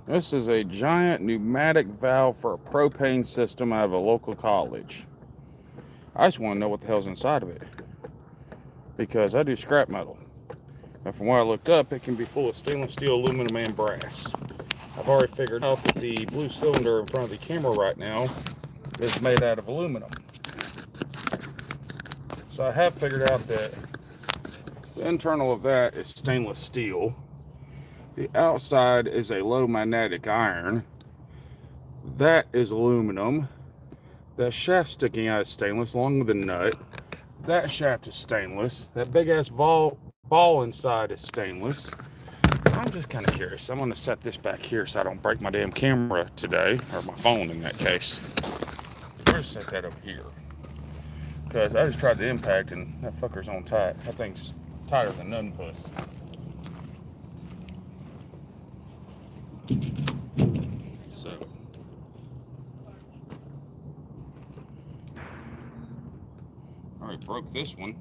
This is a giant pneumatic valve for a propane system out of a local college. I just want to know what the hell's inside of it because I do scrap metal. And from what I looked up, it can be full of stainless steel, aluminum, and brass. I've already figured out that the blue cylinder in front of the camera right now is made out of aluminum. So I have figured out that the internal of that is stainless steel. The outside is a low magnetic iron. That is aluminum. That shaft sticking out is stainless along with the nut. That shaft is stainless. That big ass ball inside is stainless. I'm just kind of curious. I'm going to set this back here so I don't break my damn camera today, or my phone in that case. I'll just set that up here. Because I just tried the impact and that fucker's on tight. That thing's tighter than none puss. So. Alright, broke this one.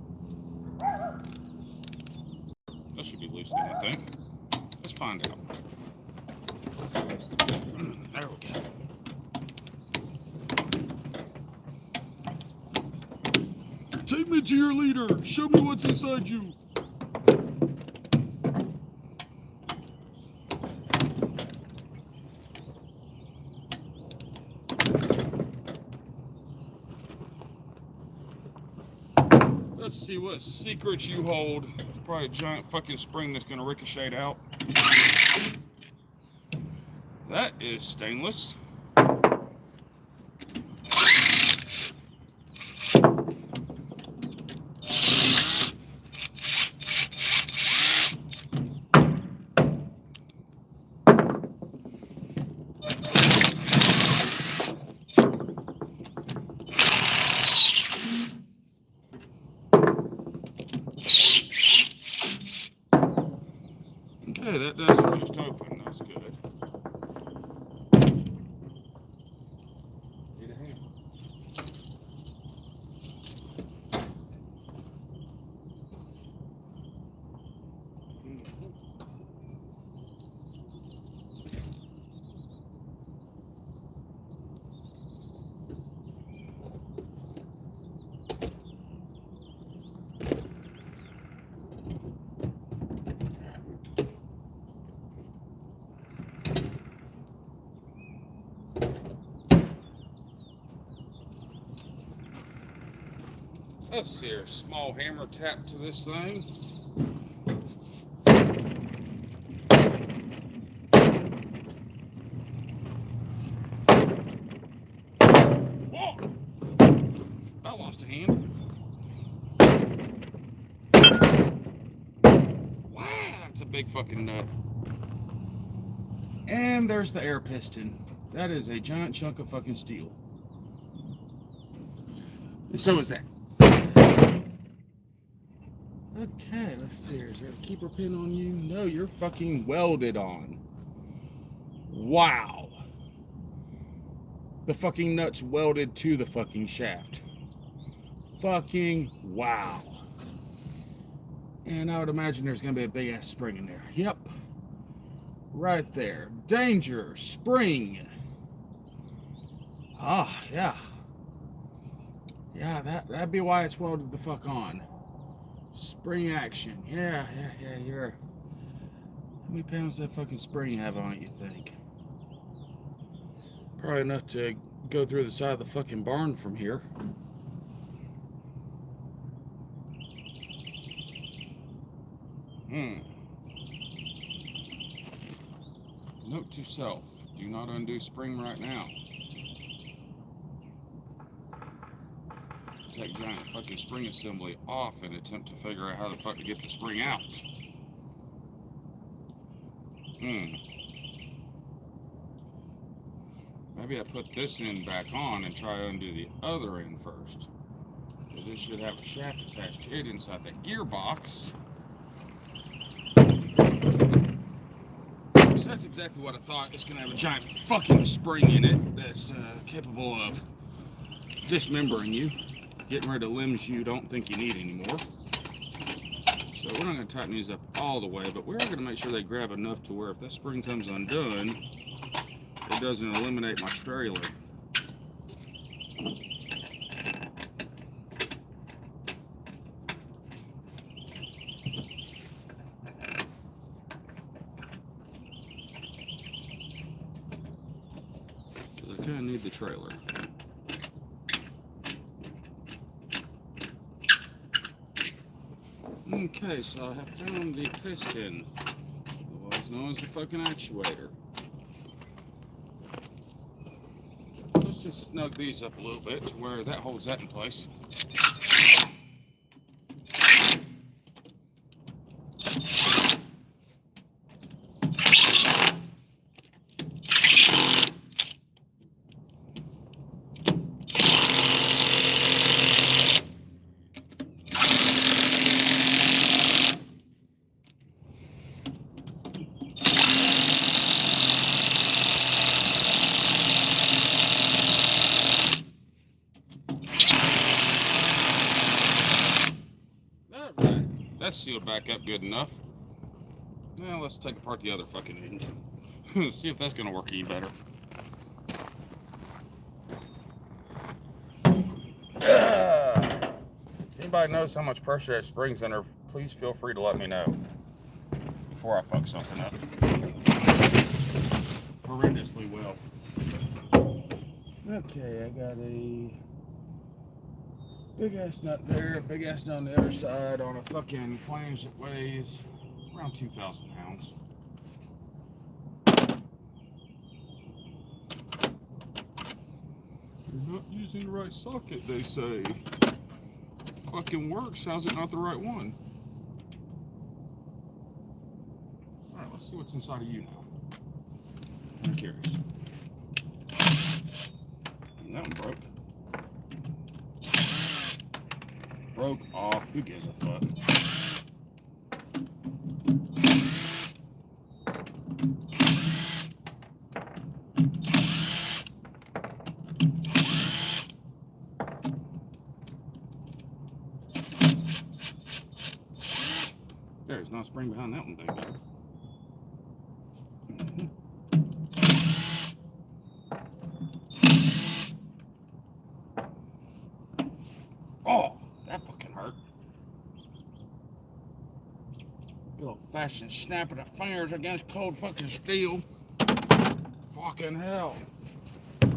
That should be loose then, I think. Let's find out. There we go. Take me to your leader. Show me what's inside you. Let's see what secrets you hold. It's probably a giant fucking spring that's gonna ricochet out. That is stainless. Okay, that doesn't just open. That's good. Need a hand. Let's see here. Small hammer tap to this thing. Whoa! I lost a hand. Wow, that's a big fucking nut. And there's the air piston. That is a giant chunk of fucking steel. And so is that. Okay, let's see here. Is there a keeper pin on you? No, you're fucking welded on. Wow. The fucking nut's welded to the fucking shaft. Fucking wow. And I would imagine there's going to be a big ass spring in there. Yep. Right there. Danger. Spring. Ah, yeah. Yeah, that'd be why it's welded the fuck on. Spring action. Yeah, you're... How many pounds does that fucking spring have on it, you think? Probably enough to go through the side of the fucking barn from here. Note to self, do not undo spring right now. Take giant fucking spring assembly off and attempt to figure out how the fuck to get the spring out. Maybe I put this end back on and try to undo the other end first. Because it should have a shaft attached to it inside that gearbox. So that's exactly what I thought. It's going to have a giant fucking spring in it that's capable of dismembering you. Getting rid of limbs you don't think you need anymore. So So we're not going to tighten these up all the way, but we're going to make sure they grab enough to where if that spring comes undone, it doesn't eliminate my trailer. Because I kind of need the trailer. Okay, so I have found the piston, otherwise known as the fucking actuator. Let's just snug these up a little bit to where that holds that in place. That's sealed back up good enough. Now let's take apart the other fucking engine. See if that's gonna work any better. If anybody knows how much pressure that spring's under, please feel free to let me know before I fuck something up. Horrendously well. Okay, I got a big ass nut there, a big ass nut on the other side on a fucking flange that weighs around 2,000 pounds. You're not using the right socket, they say. Fucking works, how's it not the right one? Alright, let's see what's inside of you now. I'm curious. And that one broke. Broke off. Who gives a fuck? There's no spring behind that one, thank God. Oh, that fucking hurt. Good old fashioned snapping of fingers against cold fucking steel. Fucking hell. Okay,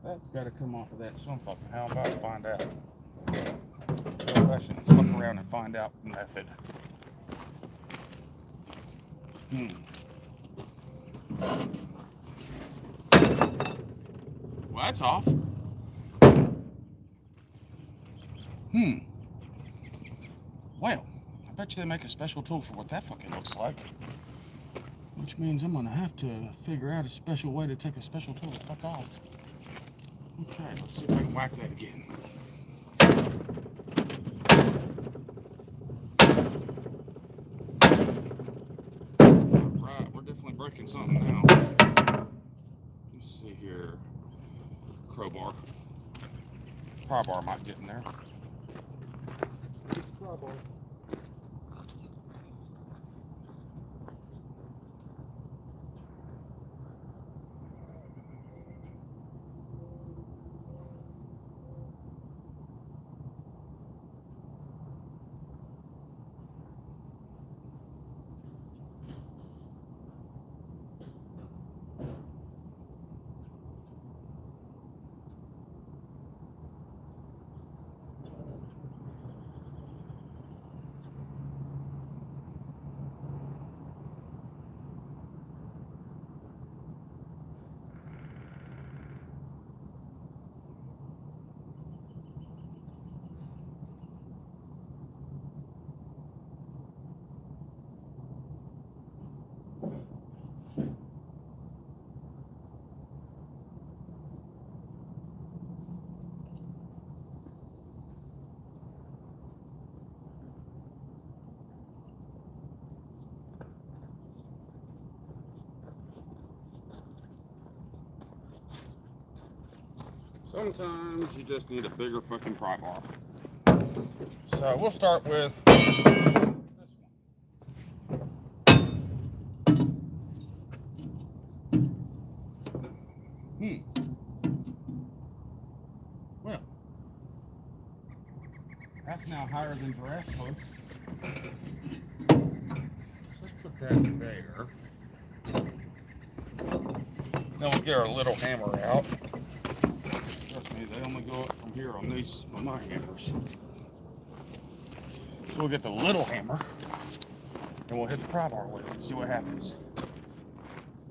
that's gotta come off of that some fucking hell. I'm about to find out. Good old fashioned fuck around and find out method. Well, that's off. Well, I bet you they make a special tool for what that fucking looks like. Which means I'm gonna have to figure out a special way to take a special tool to fuck off. Okay, let's see if I can whack that again. Alright, we're definitely breaking something now. Let's see here. Crowbar. Pry bar might get in there. Crowbar. Sometimes you just need a bigger fucking pry bar. So we'll start with this one. Well, that's now higher than giraffe posts. So let's put that there. Then we'll get our little hammer out. Trust me, they only go up from here on these on my hammers. So we'll get the little hammer and we'll hit the pry bar with it and see what happens.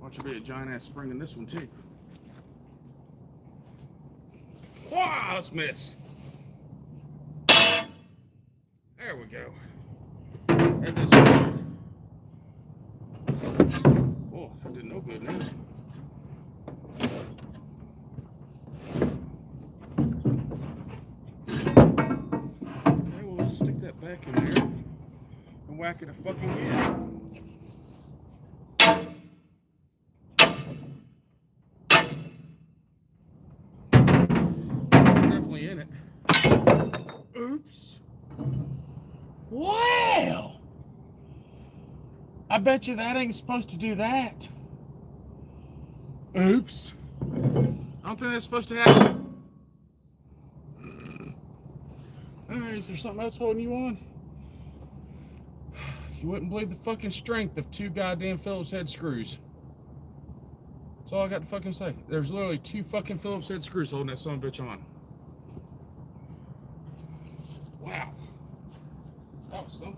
Watch, there be a giant ass spring in this one too. Wow, let's miss. There we go. That did some good. Oh, that did no good now. Okay, well, let's stick that back in there and whack it a fucking again. Definitely in it. Oops. Well, I bet you that ain't supposed to do that. Oops. I don't think that's supposed to happen. Alright, is there something else holding you on? You wouldn't believe the fucking strength of 2 goddamn Phillips head screws. That's all I got to fucking say. There's literally 2 fucking Phillips head screws holding that son of a bitch on. Wow. That was something.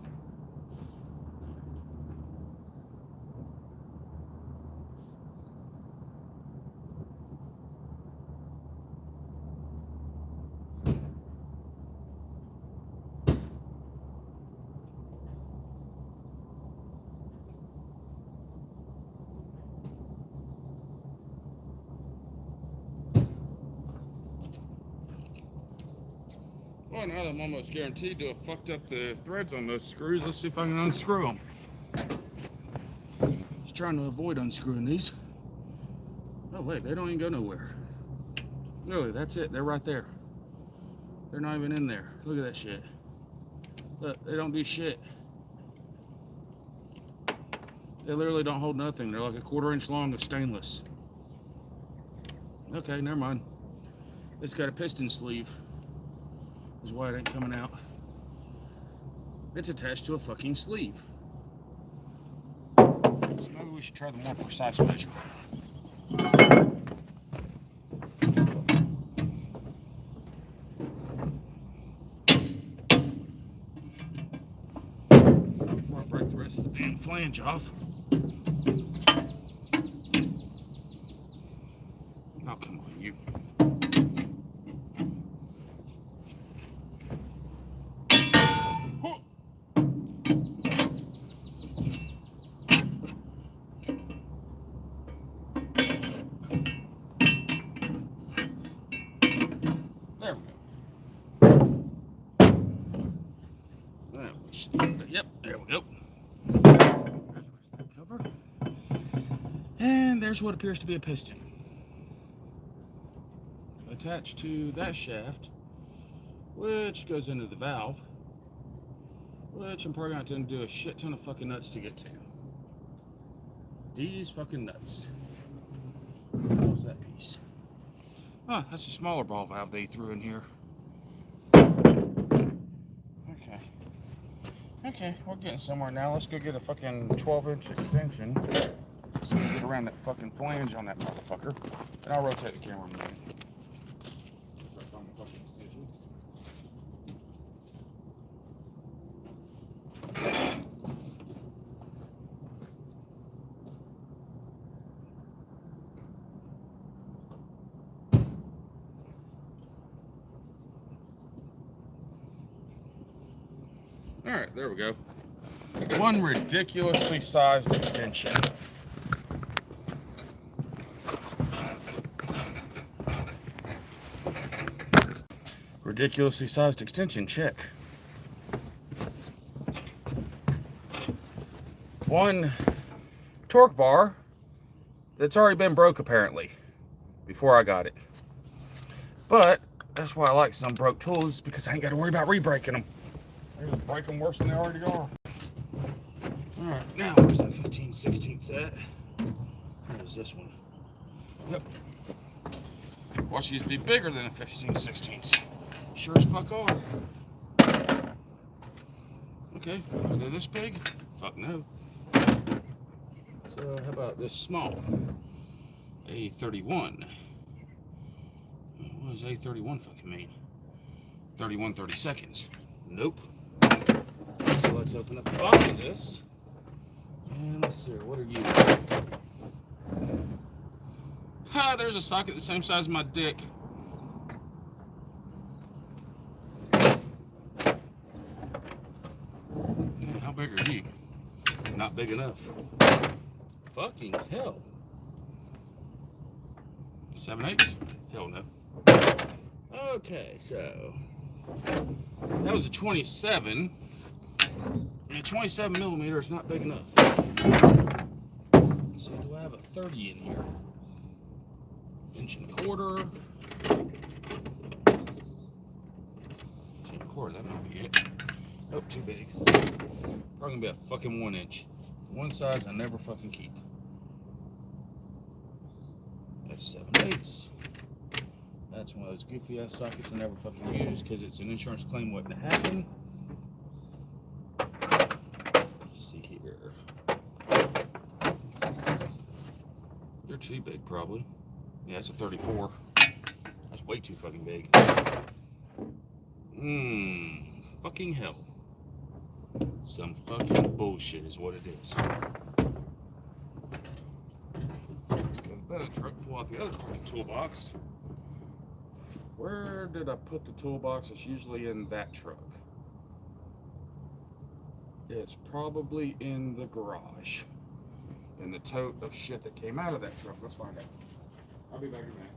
Well, now that I'm almost guaranteed to have fucked up the threads on those screws, let's see if I can unscrew them. Just trying to avoid unscrewing these. Oh wait, they don't even go nowhere. Really, that's it. They're right there. They're not even in there. Look at that shit. Look, they don't do shit. They literally don't hold nothing. They're like a 1/4 inch long of stainless. Okay, never mind. It's got a piston sleeve. Is why it ain't coming out. It's attached to a fucking sleeve. So maybe we should try the more precise measure. Before I break the rest of the damn flange off. Oh, come on, you. There we go. Yep, there we go. There's the rest of that cover. And there's what appears to be a piston. Attached to that shaft, which goes into the valve, which I'm probably going to have to do a shit ton of fucking nuts to get to. These fucking nuts. What was that piece? Oh, that's a smaller ball valve they threw in here. Okay. Okay, we're getting somewhere now. Let's go get a fucking 12-inch extension so we can get around that fucking flange on that motherfucker. And I'll rotate the camera a minute. Alright, there we go. One ridiculously sized extension. Ridiculously sized extension, check. One torque bar that's already been broke apparently before I got it. But that's why I like some broke tools, because I ain't got to worry about re-breaking them. They're just breaking worse than they already are. Alright, now where's that 15/16 at? Where's this one? Yep. Well, she used to be bigger than a 15/16. Sure as fuck are. Okay, are they this big? Fuck no. So how about this small? A31. What does A31 fucking mean? 31/32. Nope. So let's open up the bottom of this. And let's see, what are you? Ha, there's a socket the same size as my dick. Yeah, how big are you? Not big enough. Fucking hell. 7/8? Hell no. Okay, so that was a 27. And a 27 millimeter is not big enough. So do I have a 30 in here? 1.25 inches. 1.25, that might be it. Nope, too big. Probably gonna be a fucking 1 inch. One size I never fucking keep. That's 7/8. That's one of those goofy ass sockets I never fucking use because it's an insurance claim waiting to happen. Let's see here. You're too big, probably. Yeah, it's a 34. That's way too fucking big. Fucking hell. Some fucking bullshit is what it is. Better truck, pull out the other fucking toolbox. Where did I put the toolbox? It's usually in that truck. It's probably in the garage. In the tote of shit that came out of that truck. Let's find out. I'll be back in a minute.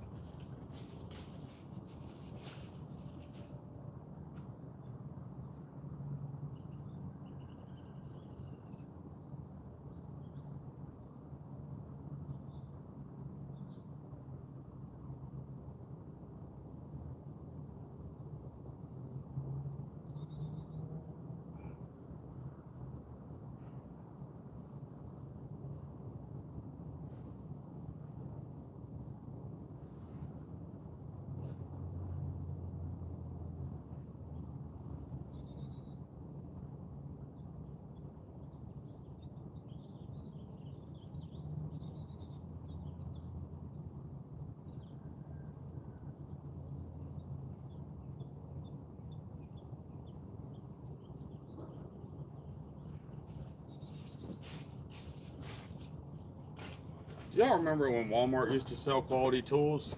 Do y'all remember when Walmart used to sell quality tools?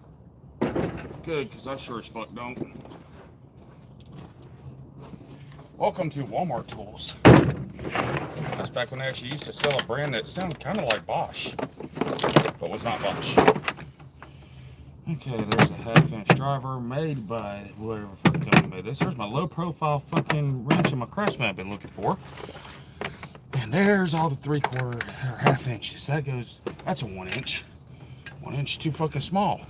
Good, because I sure as fuck don't. Welcome to Walmart Tools. That's back when they actually used to sell a brand that sounded kind of like Bosch, but was not Bosch. Okay, there's a 1/2 inch driver made by whatever fucking company made this. There's my low profile fucking wrench and my Craftsman I've been looking for. And there's all the 3/4 or 1/2 inches. That's a 1 inch. 1 inch too fucking small.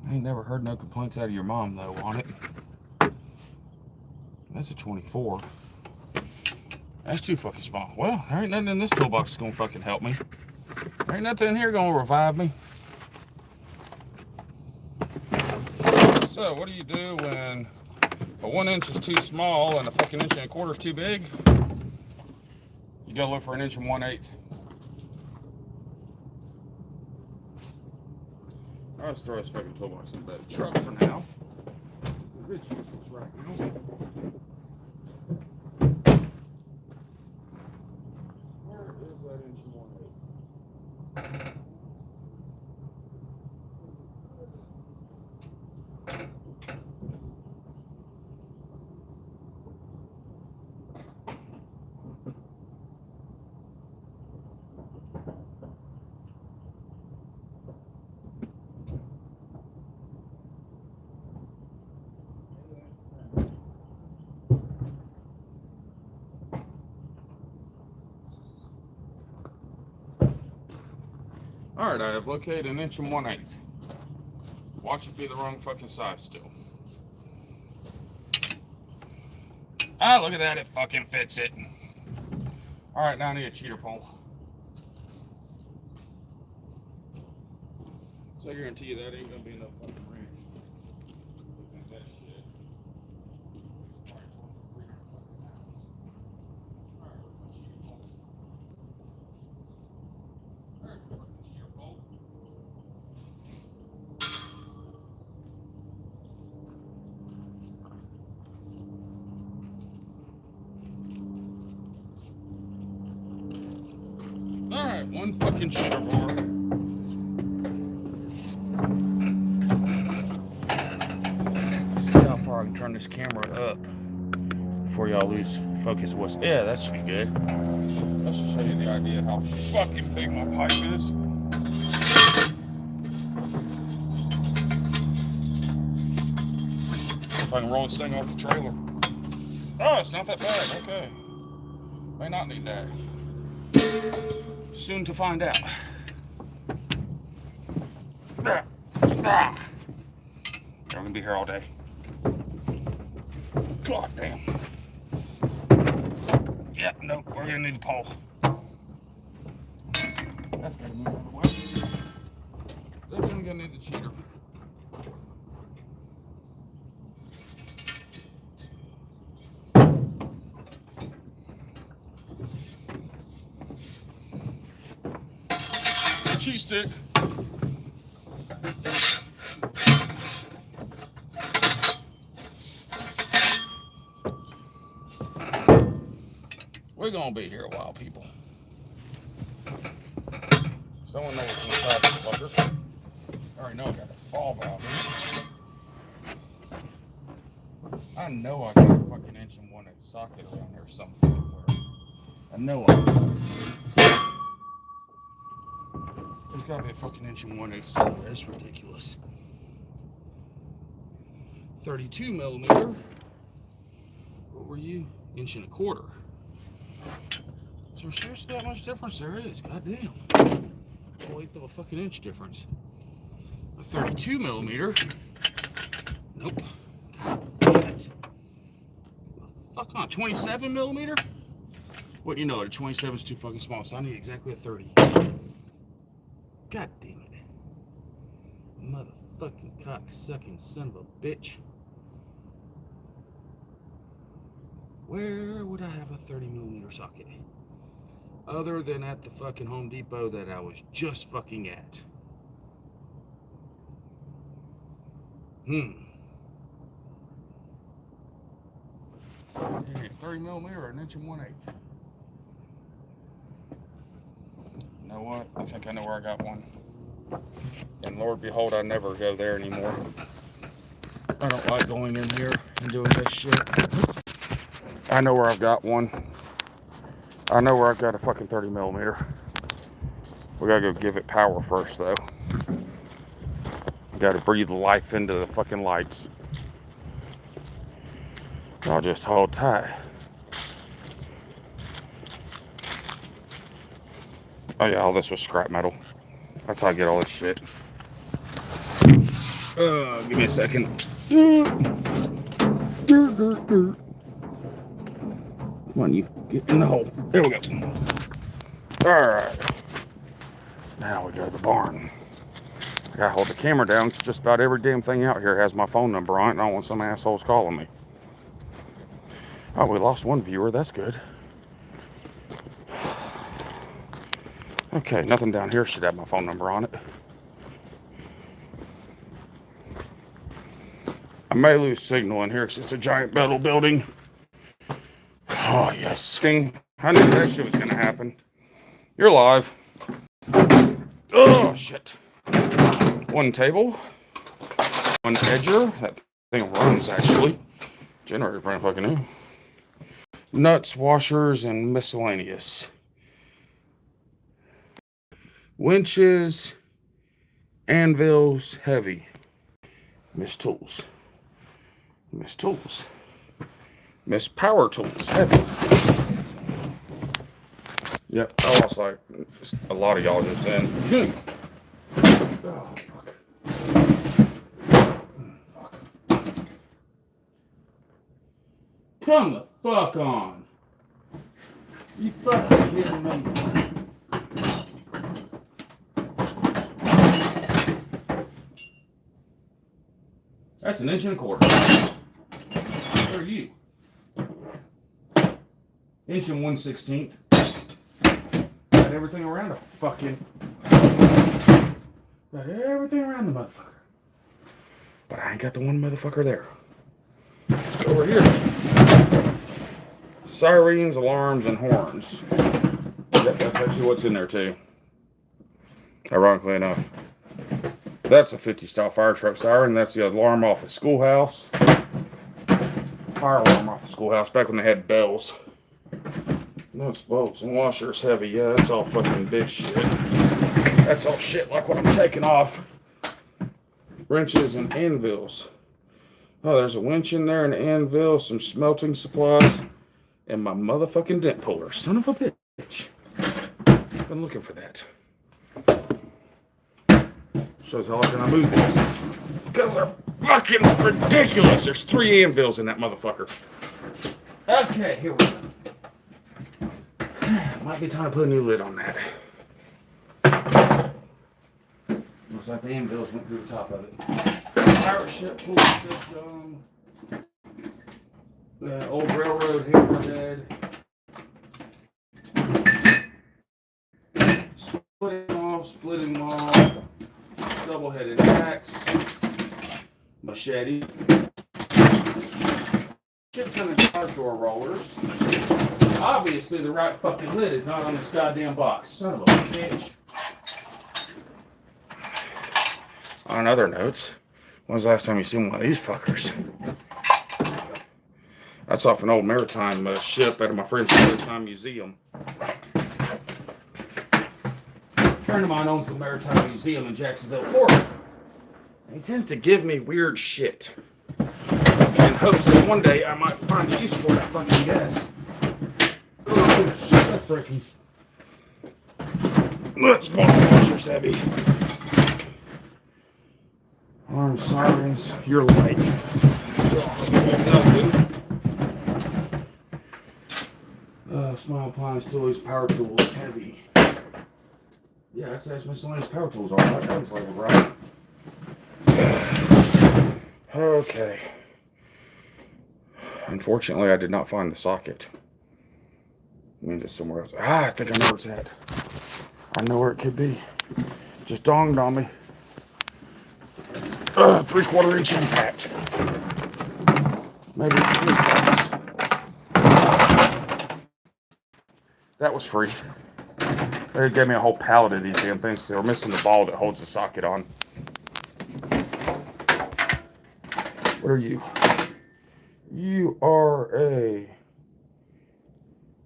I ain't never heard no complaints out of your mom though on it. That's a 24. That's too fucking small. Well, there ain't nothing in this toolbox that's gonna fucking help me. There ain't nothing in here gonna revive me. So what do you do when a 1 inch is too small and a fucking 1.25 inches is too big? You gotta look for 1 1/8 inches. I'll just throw this fucking toolbox in the bed of the truck for now, because it's useless right now. Where is that 1 1/8 inch? Alright, I have located 1 1/8 inches. Watch it be the wrong fucking size still. Ah, look at that. It fucking fits it. All right, now I need a cheater pole. So I guarantee you that ain't gonna be enough fucking range. Look at that shit. Alright, one fucking cheater bar. Let's see how far I can turn this camera up before y'all lose focus. Yeah, that should be good. Let's just show you the idea of how fucking big my pipe is. If I can roll this thing off the trailer. Oh, it's not that bad. Okay. May not need that. Soon to find out. We're gonna be here all day. God damn. Yeah, nope, we're gonna need a pole. That's gotta move out of the way. Definitely gonna need the cheater. Cheese stick. We're gonna be here a while, people. Someone knows what's inside this fucker. I already know I got a fall valve in it. I know I got a fucking 1" socket around there somewhere. I know I do. There's gotta be a fucking 1" socket. That's ridiculous. 32 millimeter. What were you? 1¼ inch. Is there seriously that much difference? There is. Goddamn. A eighth of a fucking inch difference. A 32 millimeter. Nope. God damn it. Fuck on. 27 millimeter? What, you know, a 27 is too fucking small, so I need exactly a 30. God damn it. Motherfucking cock-sucking son of a bitch. Where would I have a 30 millimeter socket? Other than at the fucking Home Depot that I was just fucking at. 30 millimeter or 1 1/8 inch. You know what? I think I know where I got one. And Lord behold, I never go there anymore. I don't like going in here and doing this shit. I know where I've got one. I know where I've got a fucking 30 millimeter. We gotta go give it power first, though. Gotta breathe life into the fucking lights. I'll just hold tight. Oh yeah, all this was scrap metal. That's how I get all this shit. Give me a second. Come on, you get in the hole. There we go. Alright. Now we go to the barn. I gotta hold the camera down because just about every damn thing out here has my phone number on it, and I don't want some assholes calling me. Oh, we lost one viewer. That's good. Okay, nothing down here should have my phone number on it. I may lose signal in here because it's a giant metal building. Oh, yes. Sting. I knew that shit was going to happen. You're live. Oh, shit. One table. One edger. That thing runs, actually. Generator's brand fucking new. Nuts, washers, and miscellaneous. Winches. Anvils. Heavy. Miss Tools. Miss Tools. Miss Power Tools. Heavy. Yep. I lost like a lot of y'all just in. Oh, fuck. Come the fuck on. You fucking kidding me? That's an 1.25 inches. Where are you? 1/116. Got everything around the fucking. Got everything around the motherfucker. But I ain't got the one motherfucker there. Let's go over here. Sirens, alarms, and horns. That's actually what's in there too. Ironically enough. That's a 50 style fire truck siren. That's the alarm off the schoolhouse. Fire alarm off the schoolhouse back when they had bells. Nuts, bolts, and washers heavy. Yeah, that's all fucking big shit. That's all shit like what I'm taking off. Wrenches and anvils. Oh, there's a winch in there, an anvil, some smelting supplies, and my motherfucking dent puller. Son of a bitch. Been looking for that. Shows how often I move these. Because they're fucking ridiculous. There's 3 anvils in that motherfucker. Okay, here we go. Might be time to put a new lid on that. Looks like the anvils went through the top of it. Pirate ship pull system. Old railroad hammerhead. Splitting off. Double-headed axe. Machete. Chips in the garage door rollers. Obviously, the right fucking lid is not on this goddamn box. Son of a bitch. On other notes, when was the last time you seen one of these fuckers? That's off an old maritime ship out of my friend's maritime museum. A friend of mine owns the maritime museum in Jacksonville, Florida. He tends to give me weird shit in hopes that one day I might find a use for it, I fucking guess. Oh shit, that's breaking. That small washer's heavy. Alarm sirens, you're light. Small appliance tools, power tools, heavy. Yeah, that's as miscellaneous power tools are. That sounds like it, right? Okay. Unfortunately, I did not find the socket. It means it's somewhere else. I think I know where it's at. I know where it could be. Just dawned on me. 3/4 inch impact. Maybe it's this box. That was free. They gave me a whole pallet of these damn things. They were missing the ball that holds the socket on. What are you? You are a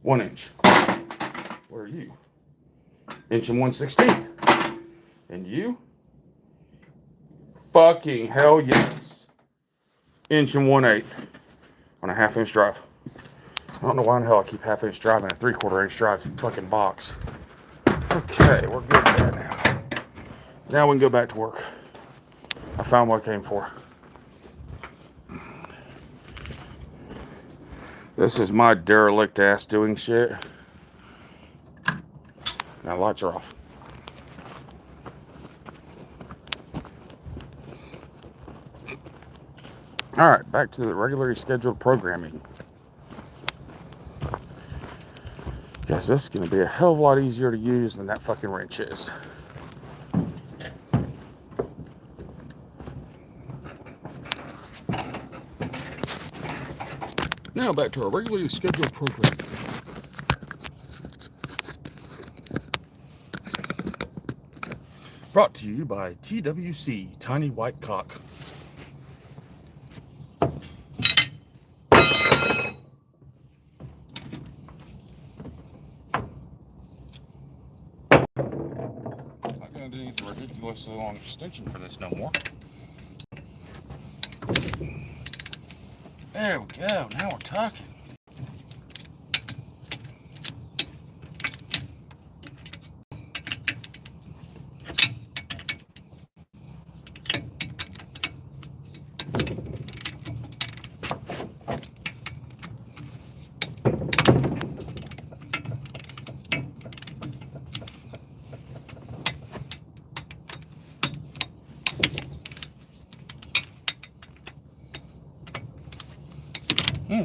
1 inch. What are you? 1/116. And you? Fucking hell yes. 1 1/8 on a 1/2 inch drive. I don't know why in the hell I keep 1/2 inch drive in a 3/4 inch drive fucking box. Okay, we're good there now. Now we can go back to work. I found what I came for. This is my derelict ass doing shit. Now lights are off. Alright, back to the regularly scheduled programming. Guess this is going to be a hell of a lot easier to use than that fucking wrench is. Now back to our regularly scheduled program. Brought to you by TWC, Tiny White Cock. Not going to need the ridiculously long extension for this no more. There we go. Now we're talking.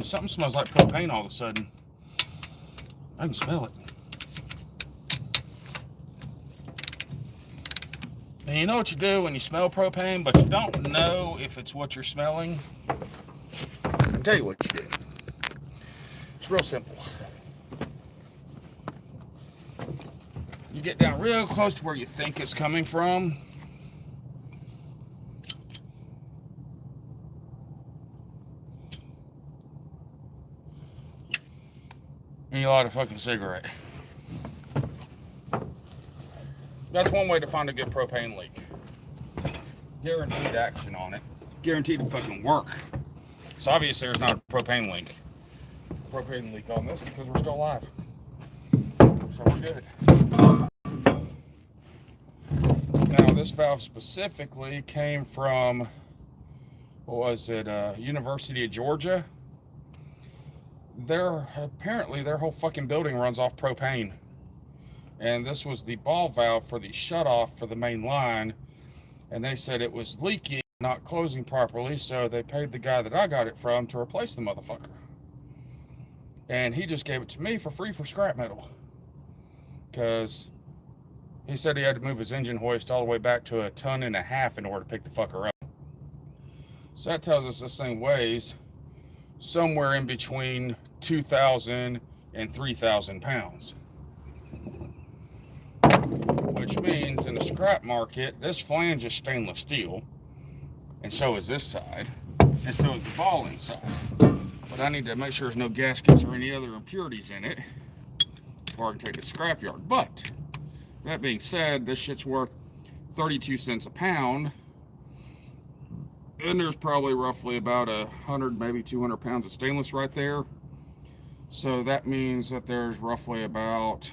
Something smells like propane all of a sudden. I can smell it. And you know what you do when you smell propane, but you don't know if it's what you're smelling? I'll tell you what you do. It's real simple. You get down real close to where you think it's coming from. And you light a fucking cigarette. That's one way to find a good propane leak. Guaranteed action on it. Guaranteed to fucking work. So obviously there's not a propane leak on this because we're still alive. So we're good. Now this valve specifically came from, what was it, University of Georgia. Apparently their whole fucking building runs off propane. And this was the ball valve for the shutoff for the main line. And they said it was leaking, not closing properly, so they paid the guy that I got it from to replace the motherfucker. And he just gave it to me for free for scrap metal. Because he said he had to move his engine hoist all the way back to 1.5 tons in order to pick the fucker up. So that tells us this thing weighs somewhere in between 2,000 and 3,000 pounds. Which means in the scrap market, this flange is stainless steel, and so is this side, and so is the ball inside. But I need to make sure there's no gaskets or any other impurities in it before I can take it to the scrapyard. But that being said, this shit's worth 32 cents a pound, and there's probably roughly about 100, maybe 200 pounds of stainless right there. So that means that there's roughly about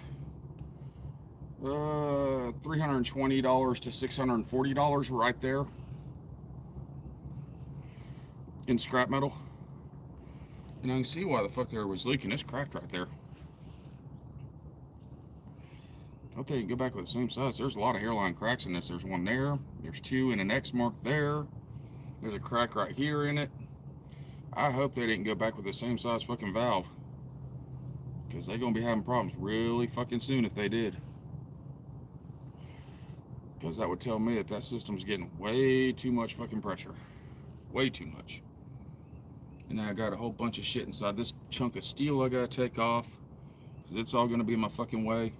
$320 to $640 right there in scrap metal. And I can see why the fuck there was leaking. It's cracked right there. Okay, you go back with the same size. There's a lot of hairline cracks in this. There's one there. There's two and an X mark there. There's a crack right here in it. I hope they didn't go back with the same size fucking valve, because they're gonna be having problems really fucking soon if they did. Because that would tell me that that system's getting way too much fucking pressure. Way too much. And now I got a whole bunch of shit inside this chunk of steel I gotta take off, because it's all gonna be in my fucking way.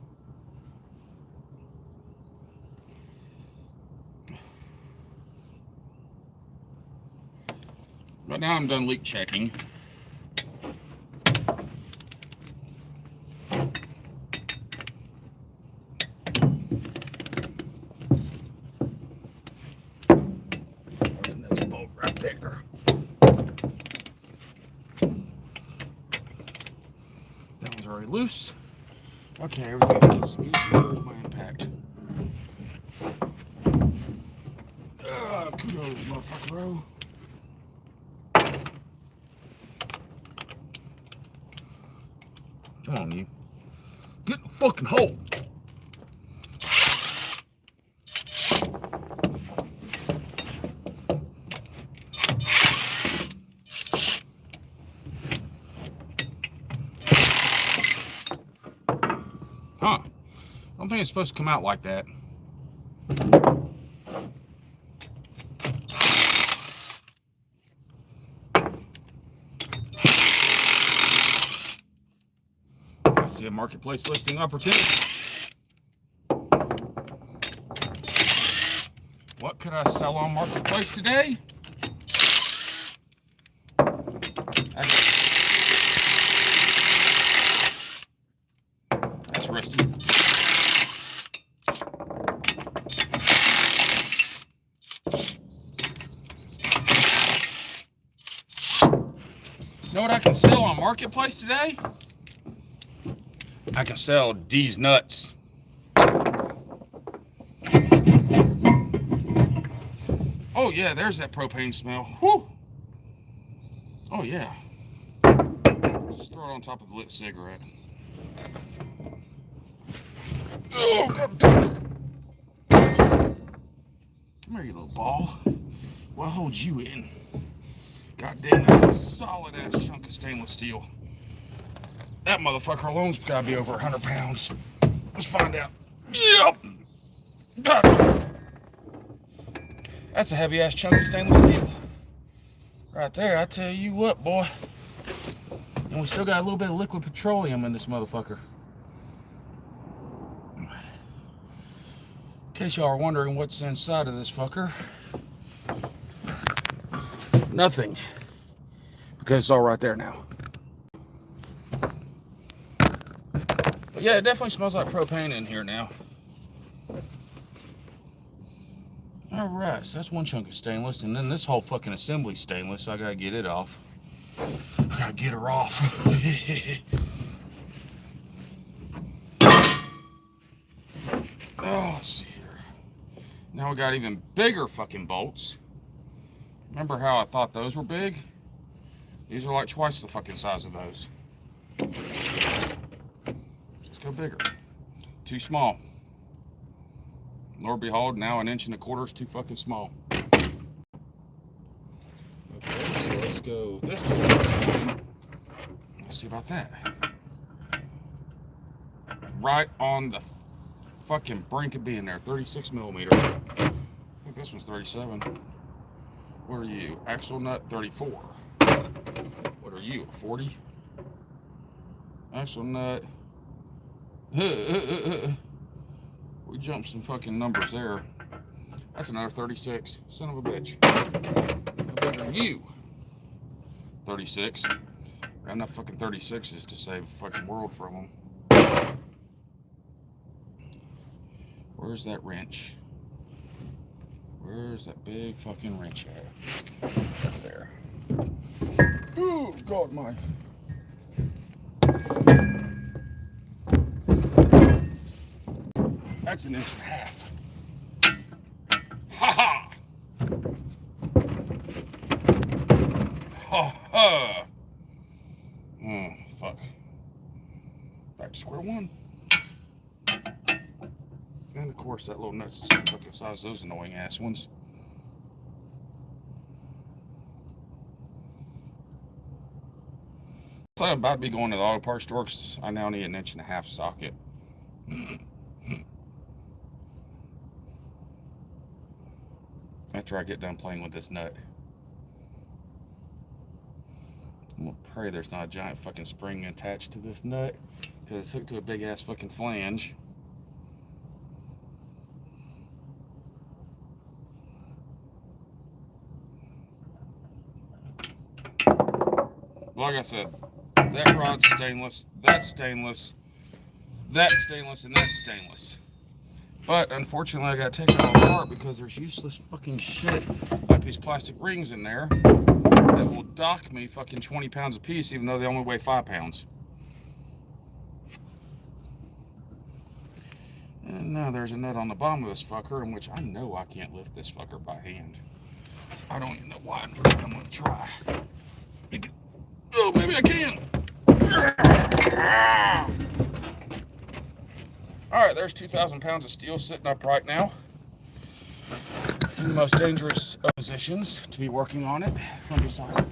But now I'm done leak checking. There's a bolt right there. That one's already loose. Okay, everything's loose. Where's my impact? Kudos, motherfucker. Come on, you. Get in the fucking hole. Huh. I don't think it's supposed to come out like that. A marketplace listing opportunity. What could I sell on marketplace today? That's rusty. You know what I can sell on marketplace today? I can sell these nuts. Oh yeah, there's that propane smell. Whew. Oh yeah. Just throw it on top of the lit cigarette. Oh god damn it. Come here, you little ball. What holds you in? God damn, that's a solid ass chunk of stainless steel. That motherfucker alone's gotta be over 100 pounds. Let's find out. Yep. God. That's a heavy ass chunk of stainless steel. Right there, I tell you what, boy. And we still got a little bit of liquid petroleum in this motherfucker. In case y'all are wondering what's inside of this fucker. Nothing. Because it's all right there now. But yeah, it definitely smells like propane in here now. Alright, so that's one chunk of stainless, and then this whole fucking assembly stainless, so I gotta get it off. I gotta get her off. Oh, let's see here. Now we got even bigger fucking bolts. Remember how I thought those were big? These are like twice the fucking size of those. Let's go bigger. Too small. Lord behold, now 1 1/4 inches is too fucking small. Okay, so let's go this direction. Let's see about that. Right on the fucking brink of being there. 36 millimeter. I think this one's 37. What are you? Axle nut 34. What are you? 40? Axle nut. We jumped some fucking numbers there. That's another 36. Son of a bitch. How big are you? 36. Got enough fucking 36s to save the fucking world from them. Where's that wrench? Where's that big fucking wrench at? There. Oh, God, my. That's 1.5 inches. Ha ha! Ha ha! Oh, fuck. Back to square one. And of course, that little nut's the same fucking size as those annoying ass ones. So I'm about to be going to the auto parts store because I now need 1.5 inch socket. After I get done playing with this nut. I'm gonna pray there's not a giant fucking spring attached to this nut because it's hooked to a big ass fucking flange. Like I said, that rod's stainless, that's stainless, that's stainless, and that's stainless. But unfortunately, I gotta take it all apart because there's useless fucking shit like these plastic rings in there that will dock me fucking 20 pounds a piece, even though they only weigh 5 pounds. And now there's a nut on the bottom of this fucker, in which I know I can't lift this fucker by hand. I don't even know why, but I'm gonna try. Oh, maybe I can. Alright, there's 2,000 pounds of steel sitting up right now. In the most dangerous of positions to be working on it from beside.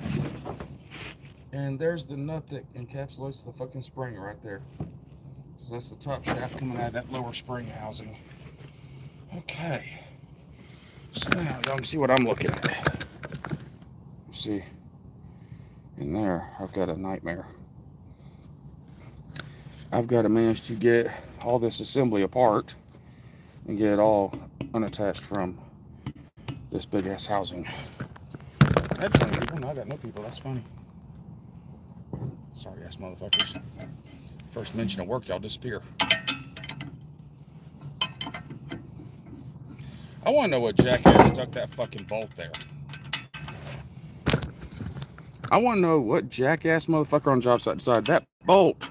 And there's the nut that encapsulates the fucking spring right there. So that's the top shaft coming out of that lower spring housing. Okay. So now y'all can see what I'm looking at. You see, in there, I've got a nightmare. I've got to manage to get all this assembly apart and get it all unattached from this big ass housing. I had 20 people, now I got no people, that's funny. Sorry ass motherfuckers. First mention of work, y'all disappear. I want to know what jackass stuck that fucking bolt there. I want to know what jackass motherfucker on the job site decided that bolt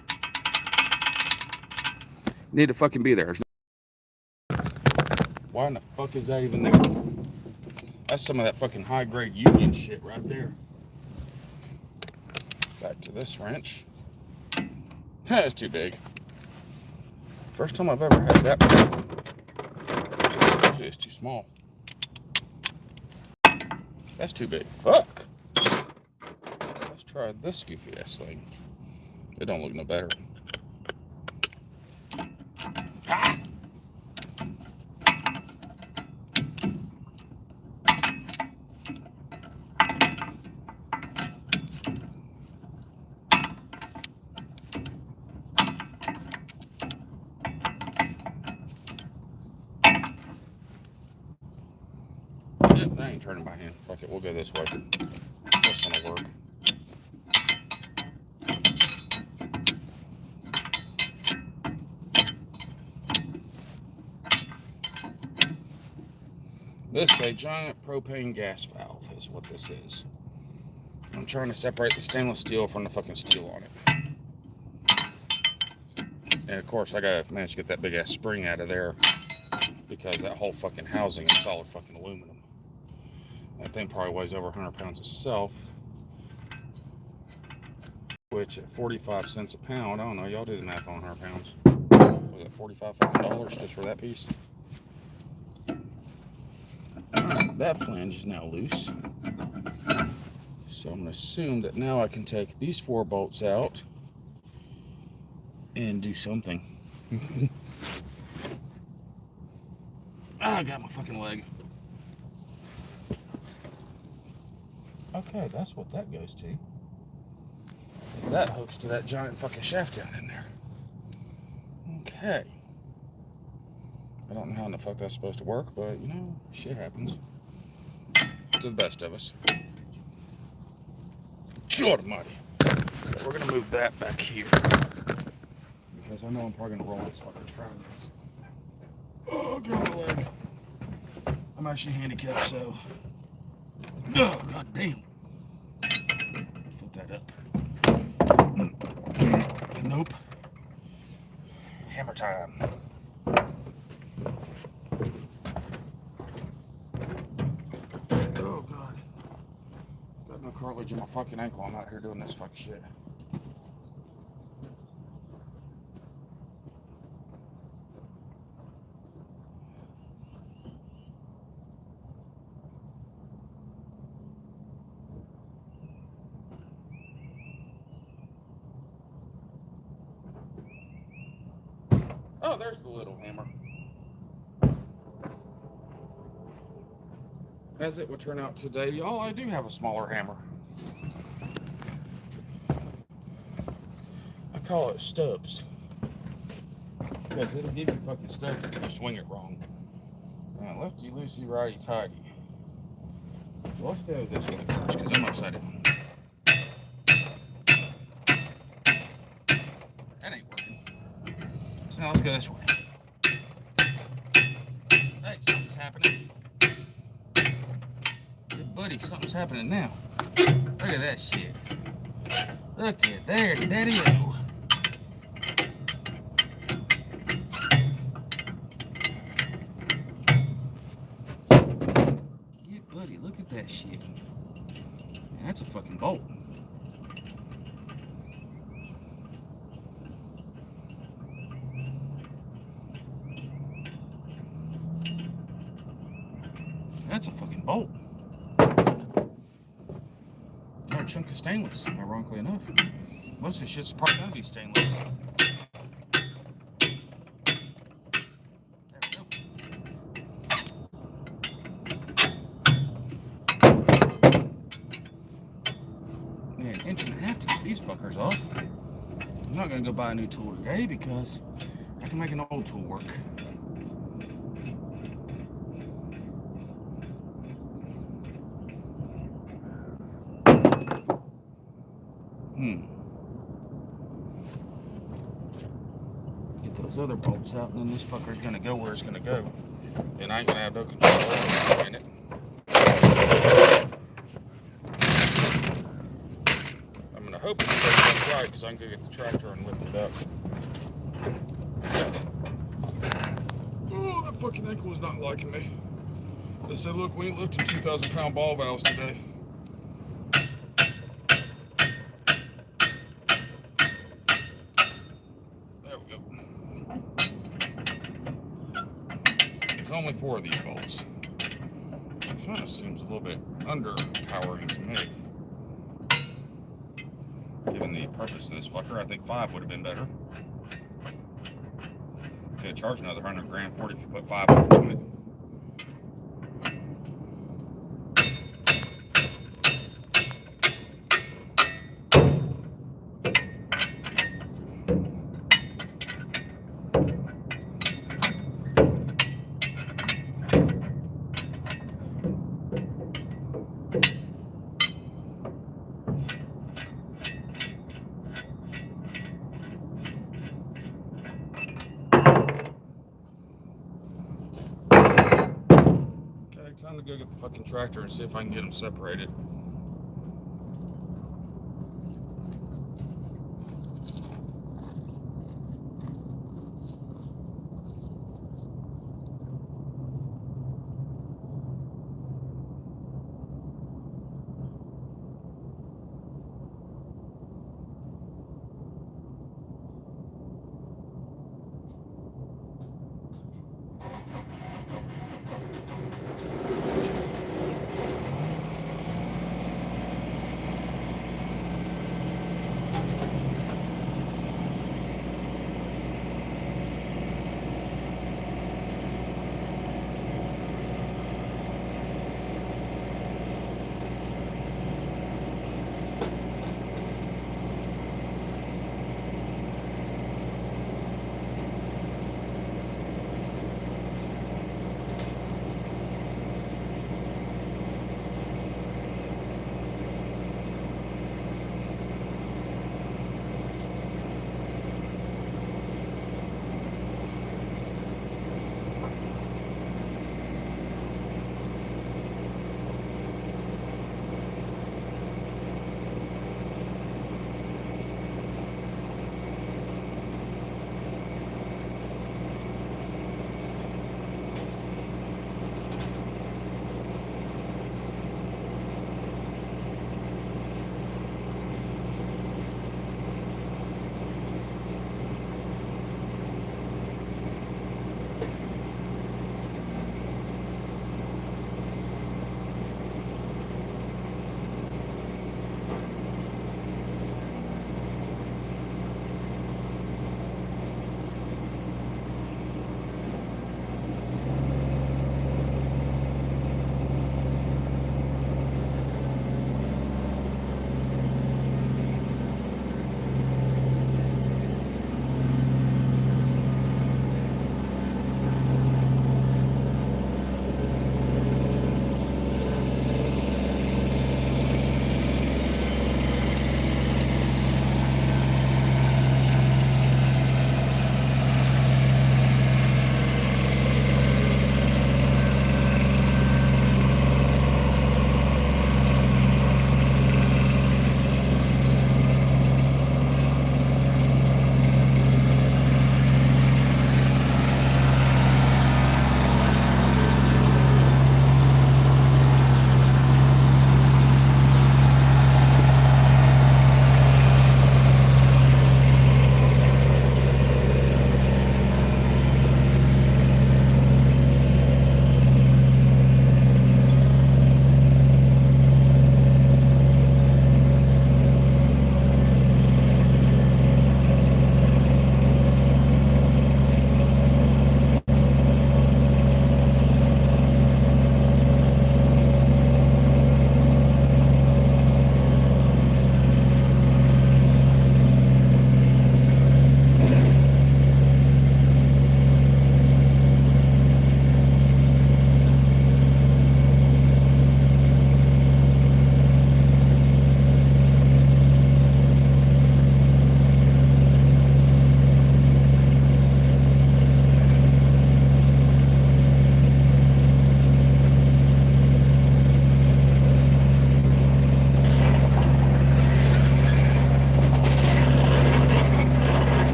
need to fucking be there. Why in the fuck is that even there? That's some of that fucking high grade union shit right there. Back to this wrench. That's too big. First time I've ever had that problem. Usually it's too small. That's too big. Fuck. try this goofy ass thing. It don't look no better. Ah! Yep, that ain't turning by hand. Fuck it, we'll go this way. That's gonna work. This is a giant propane gas valve is what this is. I'm trying to separate the stainless steel from the fucking steel on it. And of course I gotta manage to get that big ass spring out of there because that whole fucking housing is solid fucking aluminum. That thing probably weighs over 100 pounds itself, which at 45 cents a pound, I don't know, y'all do the math on 100 pounds. Was it $45 just for that piece? That flange is now loose. So I'm going to assume that now I can take these 4 bolts out and do something. I got my fucking leg. Okay, that's what that goes to. Is that hooks to that giant fucking shaft down in there. Okay. I don't know how in the fuck that's supposed to work, but you know, shit happens. To the best of us. God almighty. So we're gonna move that back here. Because I know I'm probably gonna roll this fucking tracks. Oh, got my leg. I'm actually handicapped, so. Oh, god damn. Flip that up. Nope. Hammer time. Oh god. Got no cartilage in my fucking ankle. I'm out here doing this fucking shit. Oh, there's the little hammer. As it would turn out today, y'all, I do have a smaller hammer. I call it stubs. Because it'll give you fucking stubs if you swing it wrong. Now, lefty, loosey, righty, tighty. So let's go this way first, because I'm upside down. That ain't working. So now let's go this way. Hey, something's happening. Hey, buddy, something's happening now. Look at that shit. Look at there, daddy-o. Yeah, buddy, look at that shit. Man, that's a fucking bolt. That's a fucking bolt. Got a chunk of stainless, ironically enough. Most of this shit's probably gonna be stainless. There we go. Man, an inch and a half to get these fuckers off. I'm not gonna go buy a new tool today because I can make an old tool work. Get those other bolts out, and then this fucker's gonna go where it's gonna go. And I ain't gonna have no control in it. I'm gonna hope it's right, because I can go get the tractor and lift it up. Oh, that fucking ankle is not liking me. They said, look, we ain't lifting 2,000-pound ball valves today. There's only 4 of these bolts. Which kind of seems a little bit underpowering to me. Given the purpose of this fucker, I think 5 would have been better. Could charge another 100 grand for it if you put 5 into it. Time to go get the fucking tractor and see if I can get them separated.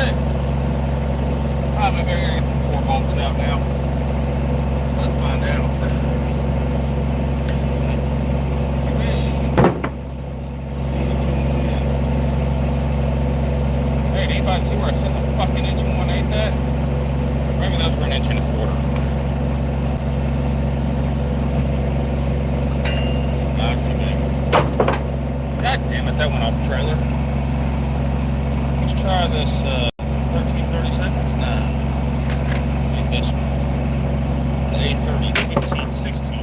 this? Maybe I gotta get 4 bolts out now. Let's find out. Hey, did anybody see where I set the fucking inch and 1/8 at? Maybe those were 1 1/4 inches. That's too big. God damn it, that went off the trailer. Let's try this 13/32. Nah. Maybe this one. The A30 15/16.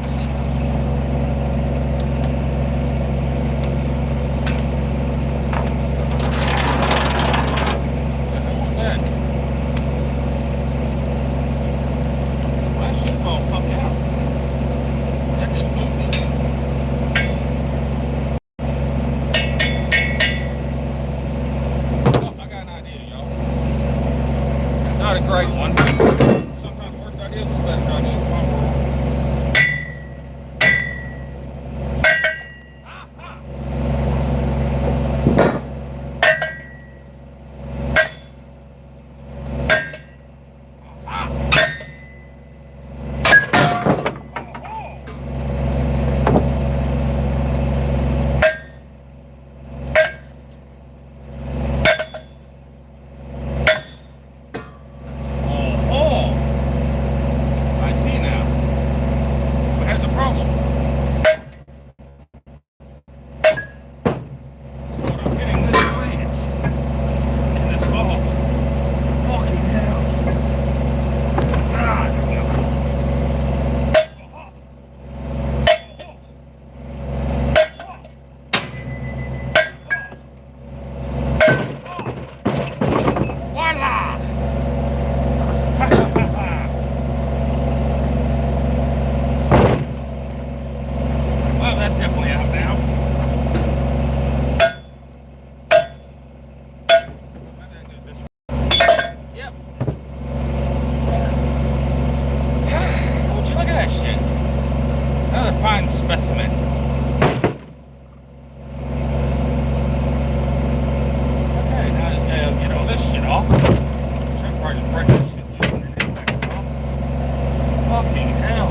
What the hell was that? Well, that should fall fuck out. That just moved it. Oh, I got an idea, y'all. Not a great one. Sometimes worst ideas are the best ideas in my world. Fine specimen. Okay, now I just gotta get all this shit off. Try to probably break this shit loose and then get it back off. Fucking hell.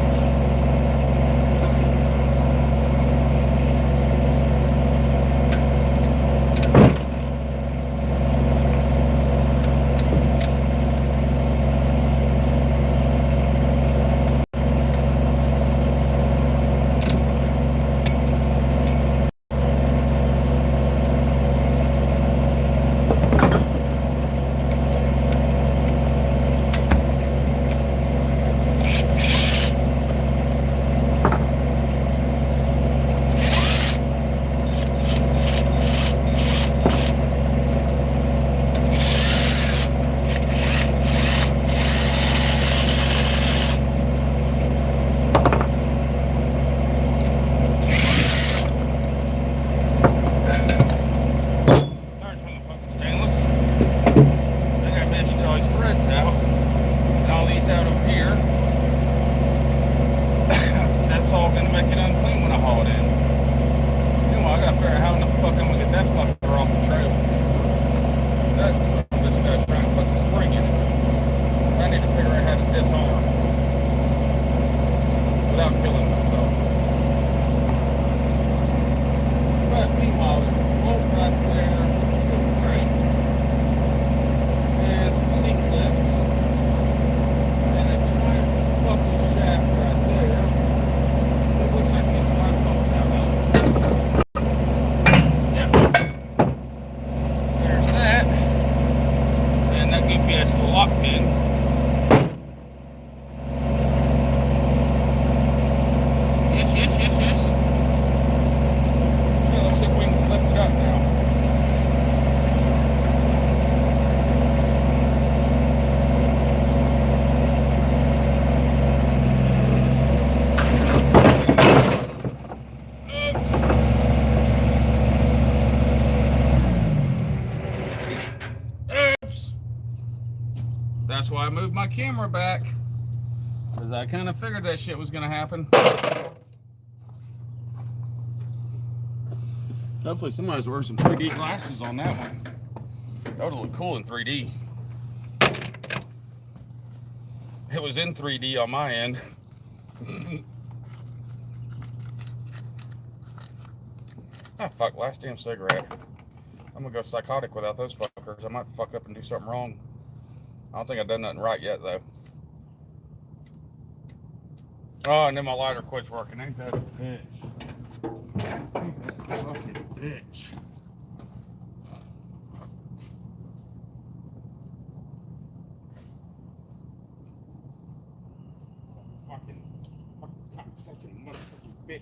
That's why I moved my camera back, because I kind of figured that shit was gonna happen. Hopefully somebody's wearing some 3D glasses on that one. That would look cool in 3D. It was in 3D on my end. Ah, fuck, last damn cigarette. I'm gonna go psychotic without those fuckers. I might fuck up and do something wrong. I don't think I've done nothing right yet, though. Oh, and then my lighter quits working. Ain't that a bitch? Ain't that a fucking bitch? Fucking motherfucking bitch.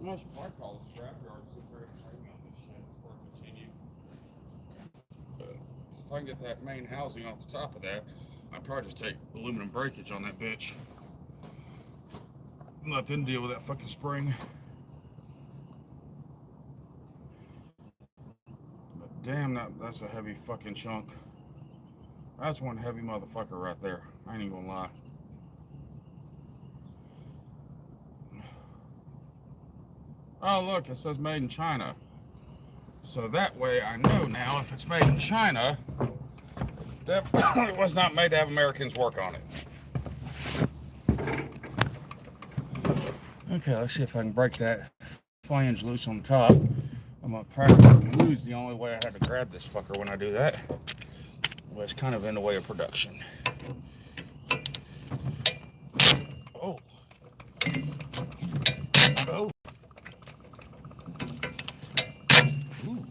I should probably call the scrapyard and see if they're going to pay me on this shit before I continue. If I can get that main housing off the top of that, I'd probably just take aluminum breakage on that bitch. Let them deal with that fucking spring. But damn, that's a heavy fucking chunk. That's one heavy motherfucker right there. I ain't even gonna lie. Oh, look, it says made in China. So that way I know now if it's made in China, definitely was not made to have Americans work on it. Okay, let's see if I can break that flange loose on the top. I'm gonna practically lose the only way I had to grab this fucker when I do that. Well, it's kind of in the way of production. Oh. Oh. Ooh.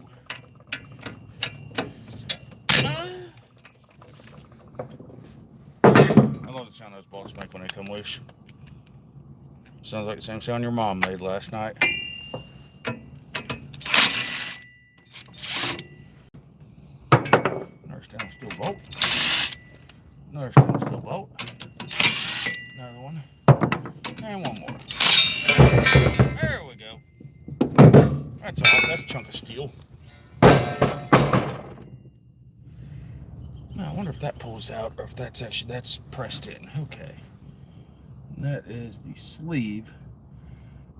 I love the sound those bolts make when they come loose. Sounds like the same sound your mom made last night. Another stainless steel bolt. Another stainless steel bolt. Another one. And one more. There we go. That's all. That's a chunk of steel. Now, I wonder if that pulls out or if that's pressed in. Okay. That is the sleeve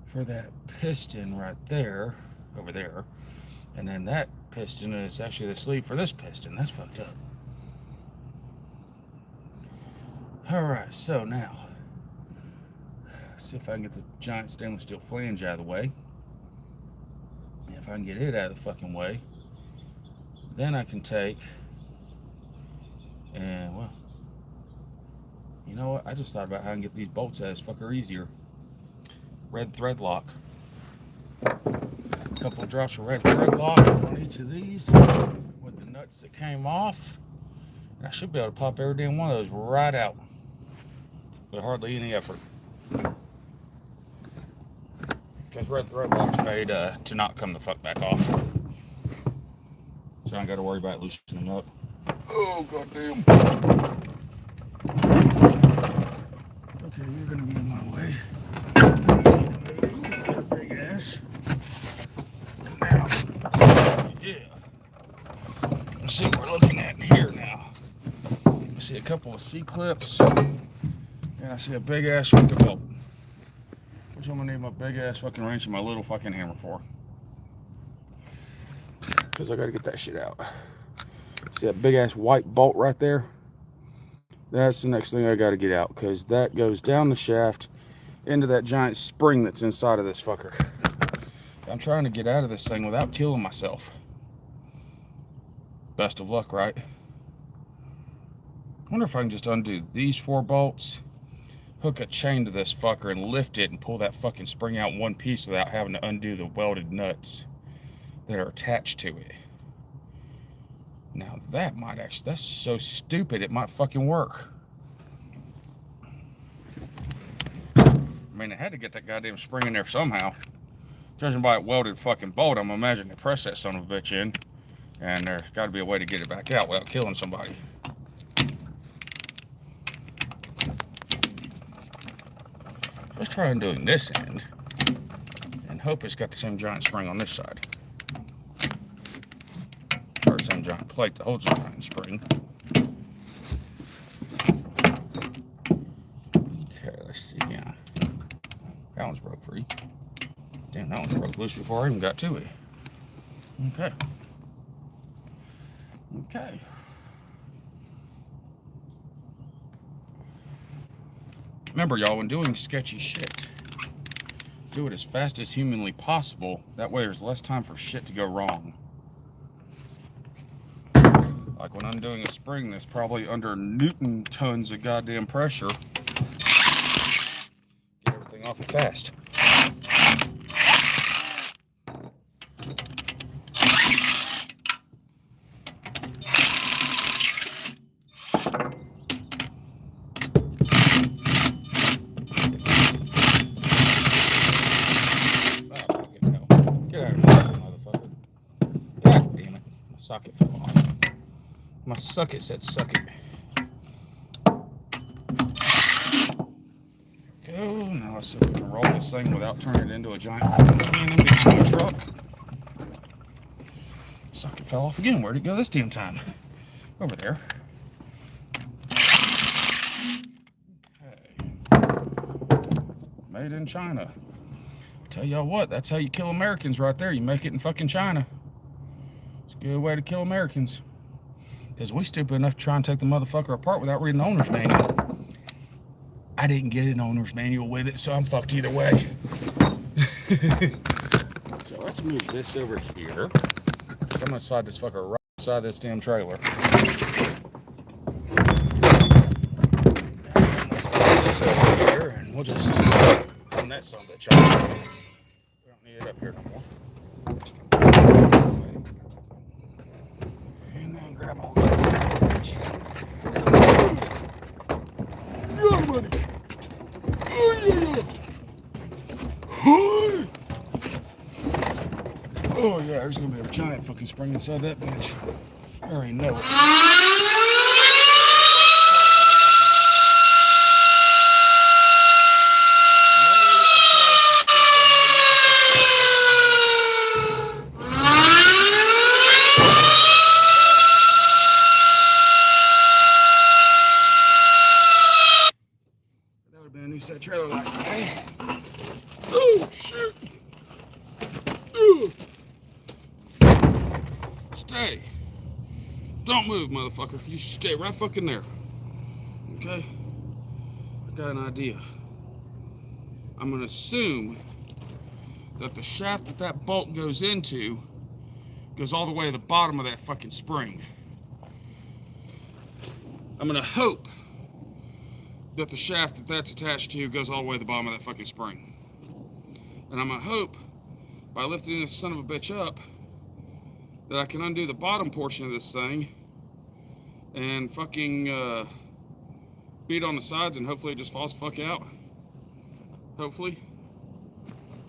for that piston right there, over there. And then that piston is actually the sleeve for this piston. That's fucked up. Alright, so now, let's see if I can get the giant stainless steel flange out of the way. If I can get it out of the fucking way, then I can take, and well, you know what? I just thought about how I can get these bolts out of this fucker easier. Red thread lock. A couple of drops of red thread lock on each of these with the nuts that came off. And I should be able to pop every damn one of those right out with hardly any effort. Because red thread lock's made to not come the fuck back off. So I ain't got to worry about loosening them up. Oh, goddamn. Okay, you're going to be in my way. Big ass. Now, yeah. Let's see what we're looking at here now. I see a couple of C-clips. And I see a big ass fucking bolt. Which I'm gonna need my big ass fucking wrench and my little fucking hammer for. Because I gotta get that shit out. See that big ass white bolt right there? That's the next thing I gotta get out. Because that goes down the shaft into that giant spring that's inside of this fucker. I'm trying to get out of this thing without killing myself. Best of luck, right? I wonder if I can just undo these 4 bolts, hook a chain to this fucker and lift it and pull that fucking spring out in one piece without having to undo the welded nuts that are attached to it. Now that might actually, that's so stupid it might fucking work. I mean, I had to get that goddamn spring in there somehow. Judging by a welded fucking bolt, I'm imagining they press that son of a bitch in, and there's got to be a way to get it back out without killing somebody. Let's try undoing this end, and hope it's got the same giant spring on this side. Or some giant plate that holds the giant spring. Okay, let's see. Yeah, that one's broke free. Damn, that one's broke loose before I even got to it. Okay. Okay. Remember, y'all, when doing sketchy shit, do it as fast as humanly possible. That way there's less time for shit to go wrong. Like when I'm doing a spring that's probably under Newton tons of goddamn pressure. Get everything off it fast. Socket fell off. My socket said suck it. Go. Now let's see if we can roll this thing without turning it into a giant cannon behind the truck. Socket fell off again. Where'd it go this damn time? Over there. Okay. Made in China. Tell y'all what, that's how you kill Americans right there. You make it in fucking China. Good way to kill Americans, because we stupid enough to try and take the motherfucker apart without reading the owner's manual. I didn't get an owner's manual with it, so I'm fucked either way. So let's move this over here. I'm gonna slide this fucker right inside this damn trailer. And let's put this over here, and we'll just run that son of a bitch off. We don't need it up here no more. Grab all this bitch. Yeah, buddy. Oh yeah, there's gonna be a giant fucking spring inside that bitch. I already know it. That trailer last night. Oh shit! Ooh. Stay. Don't move, motherfucker. You should stay right fucking there. Okay? I got an idea. I'm gonna assume that the shaft that that bolt goes into goes all the way to the bottom of that fucking spring. I'm gonna hope that the shaft that that's attached to goes all the way to the bottom of that fucking spring. And I'm gonna hope by lifting this son of a bitch up that I can undo the bottom portion of this thing and fucking beat on the sides, and hopefully it just falls the fuck out. Hopefully.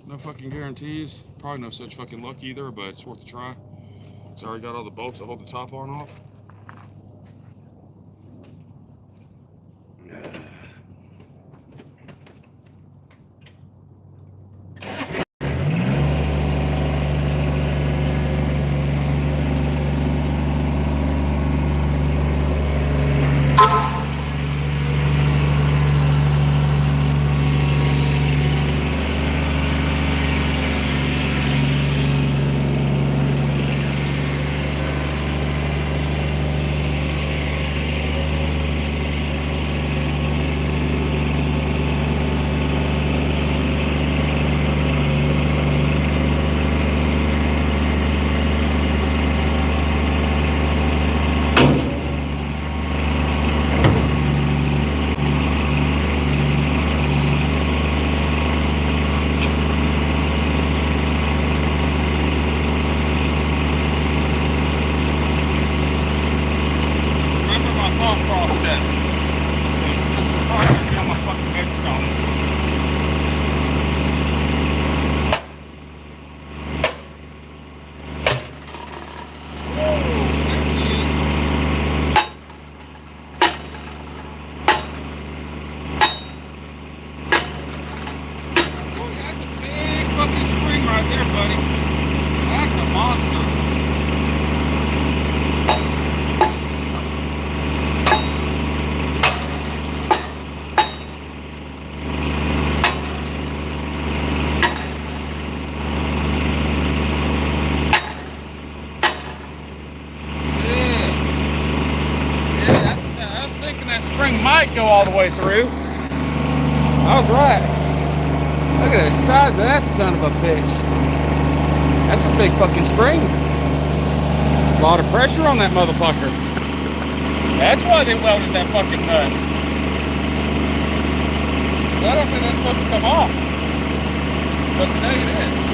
No fucking guarantees. Probably no such fucking luck either, but it's worth a try. It's already got all the bolts that hold the top on off. fucking spring right there, buddy. That's a monster. That spring might go all the way through. I was right. Look at the size of that son of a bitch. That's a big fucking spring. A lot of pressure on that motherfucker. That's why they welded that fucking nut. I don't think that's supposed to come off. But today it is.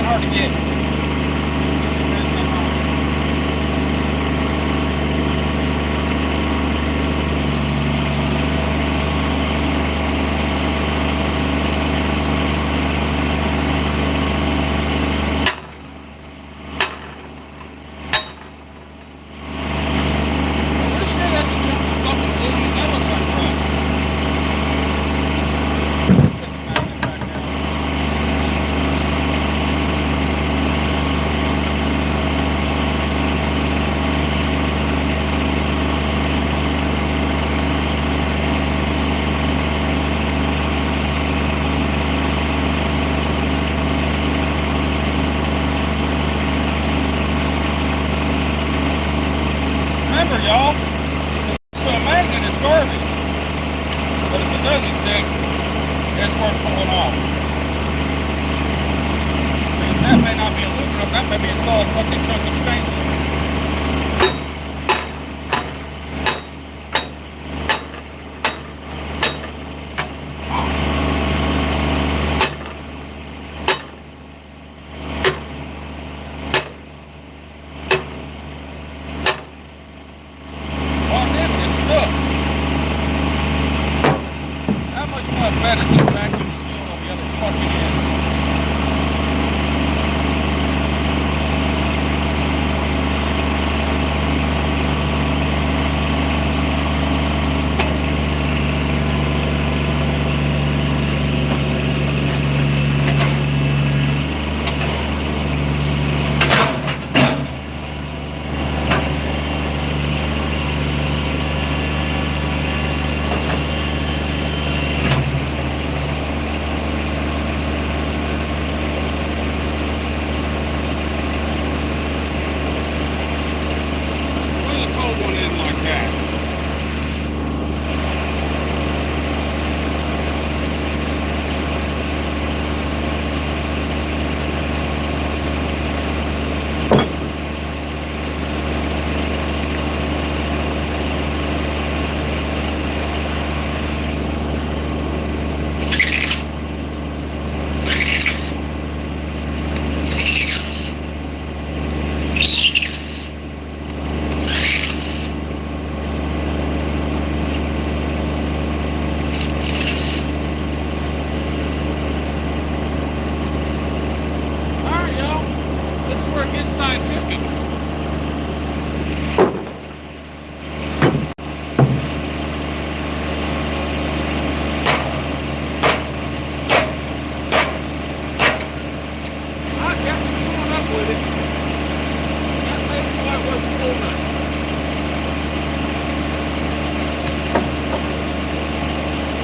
Hard to get. Remember, y'all, if it's to a magnet, it's garbage. But if it doesn't stick, it's worth pulling off. Because that may not be aluminum, that may be a solid fucking chunk of stainless. Better to vacuum seal on the other fucking end.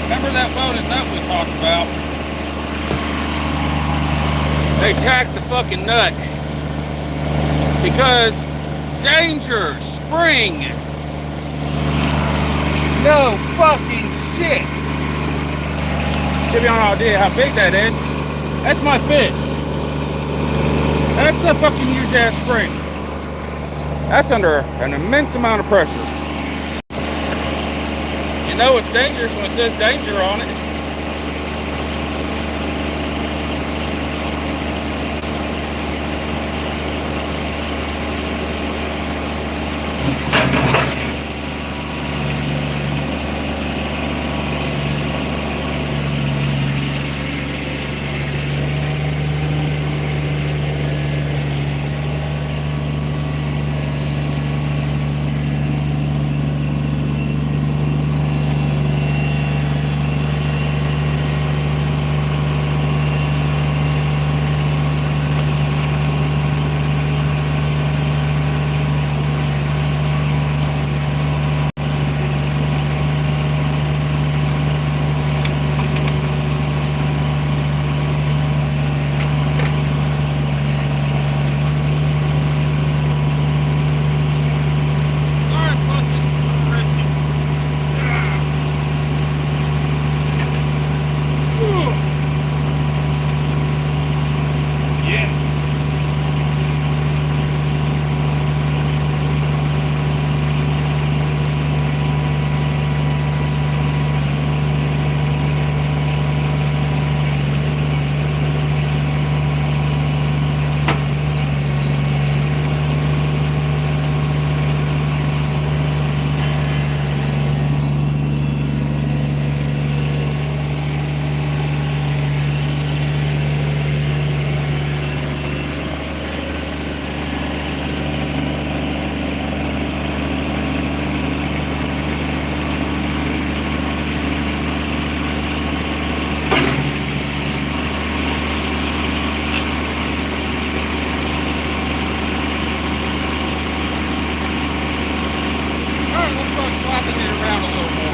Remember that welded nut we talked about? They tacked the fucking nut because danger, spring. No fucking shit. Give you an idea how big that is. That's my fist. That's a fucking huge ass spring. That's under an immense amount of pressure. You know it's dangerous when it says danger on it. slapping it around a little more.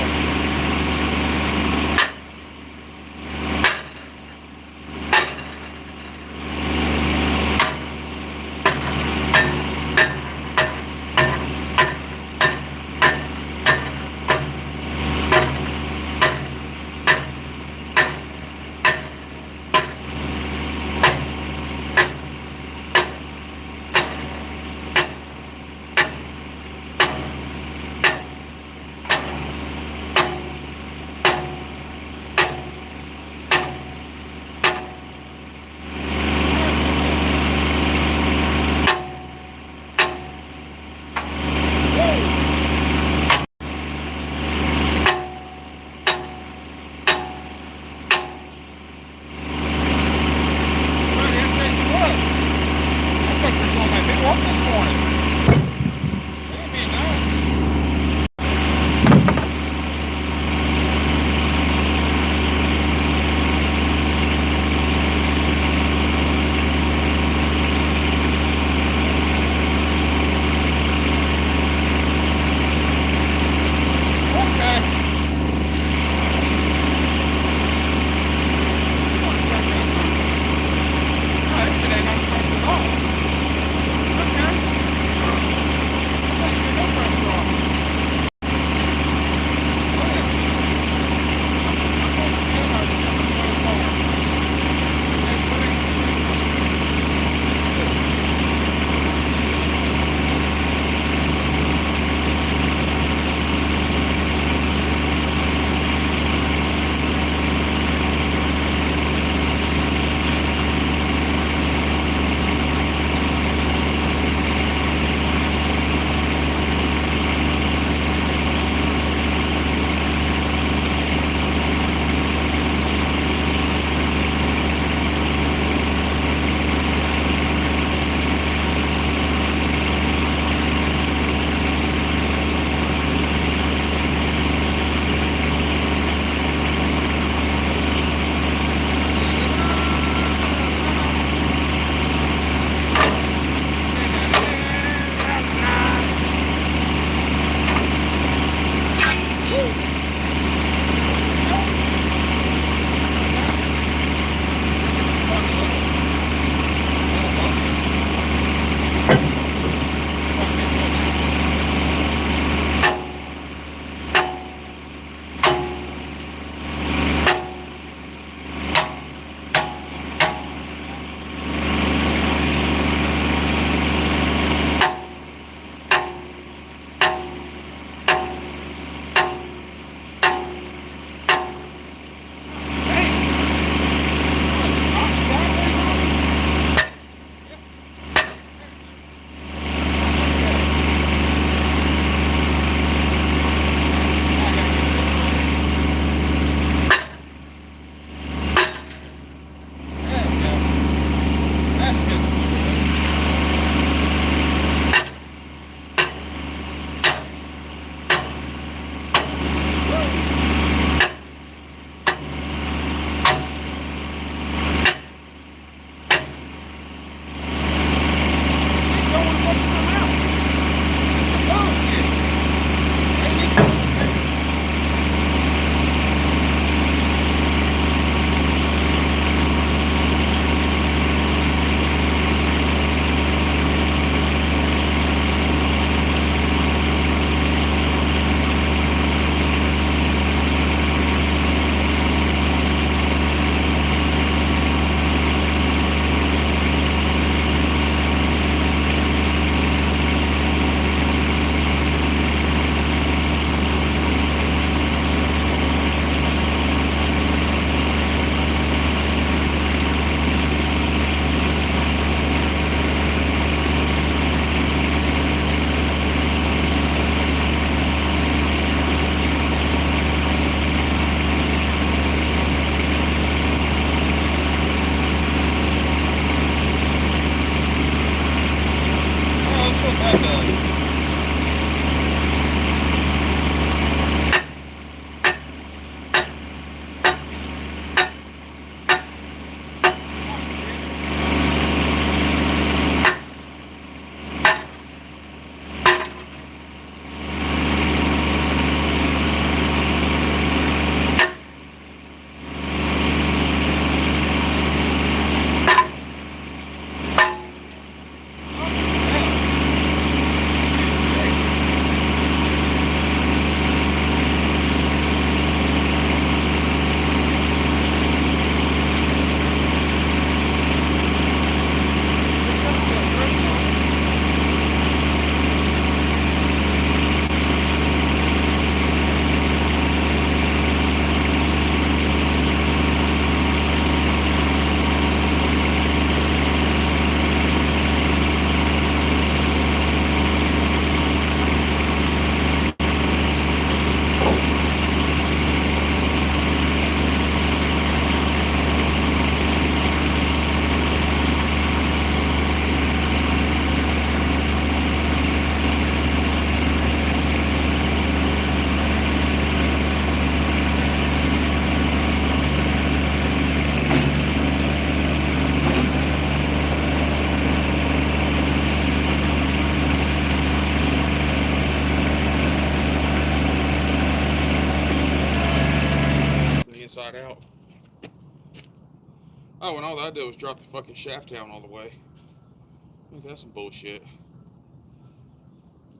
Oh, and all I did was drop the fucking shaft down all the way. I think that's some bullshit.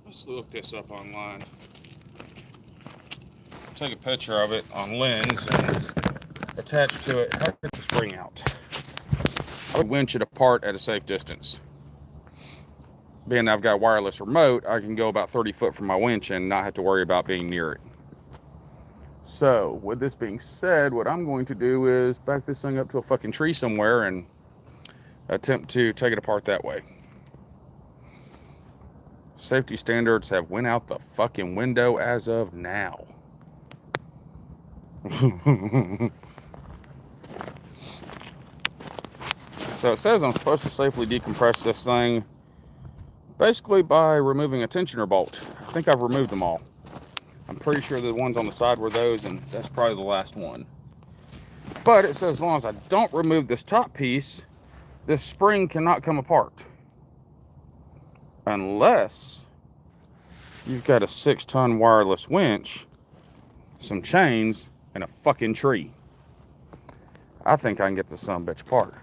Let's look this up online. Take a picture of it on lens and attach to it. How to get the spring out? I would winch it apart at a safe distance. Being I've got a wireless remote, I can go about 30 foot from my winch and not have to worry about being near it. So, with this being said, what I'm going to do is back this thing up to a fucking tree somewhere and attempt to take it apart that way. Safety standards have went out the fucking window as of now. So it says I'm supposed to safely decompress this thing basically by removing a tensioner bolt. I think I've removed them all. I'm pretty sure the ones on the side were those, and that's probably the last one. But it says as long as I don't remove this top piece, this spring cannot come apart. Unless you've got a 6-ton wireless winch, some chains, and a fucking tree. I think I can get this son of a bitch apart.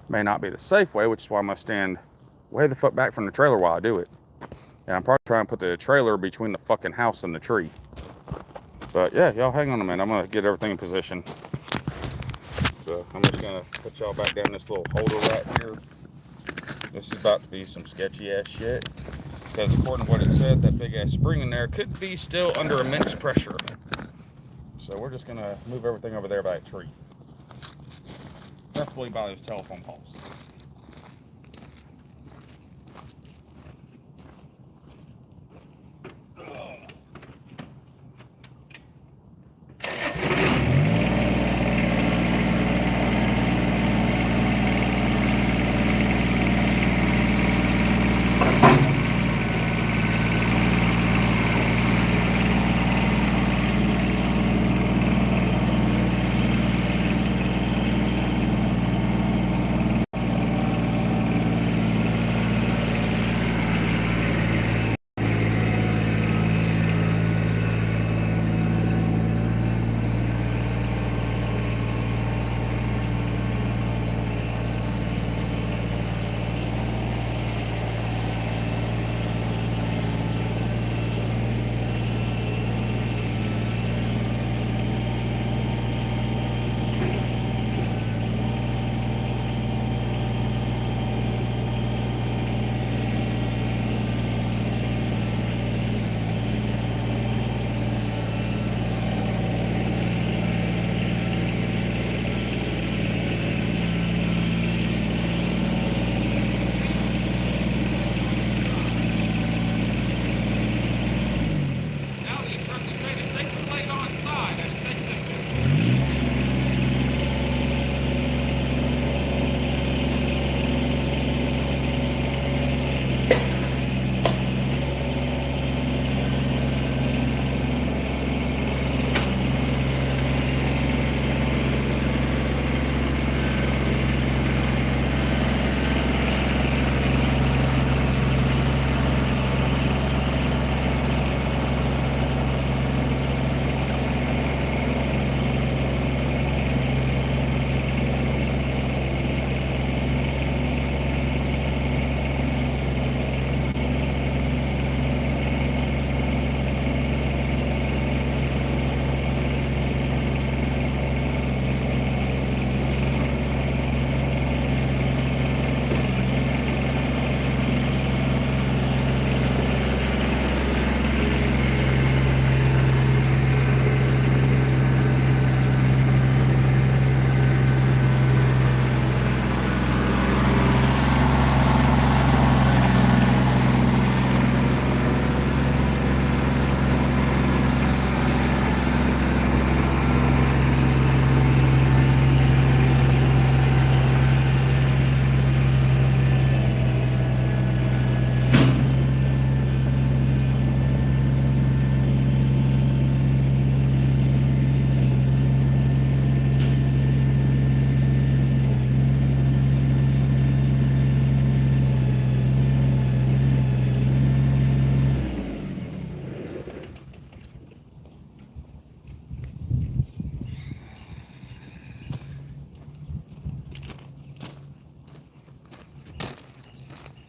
May not be the safe way, which is why I'm going to stand way the fuck back from the trailer while I do it. And I'm probably trying to put the trailer between the fucking house and the tree. But yeah, y'all hang on a minute. I'm going to get everything in position. So I'm just going to put y'all back down this little holder right here. This is about to be some sketchy ass shit. Because according to what it said, that big ass spring in there could be still under immense pressure. So we're just going to move everything over there by a tree. Preferably by those telephone poles.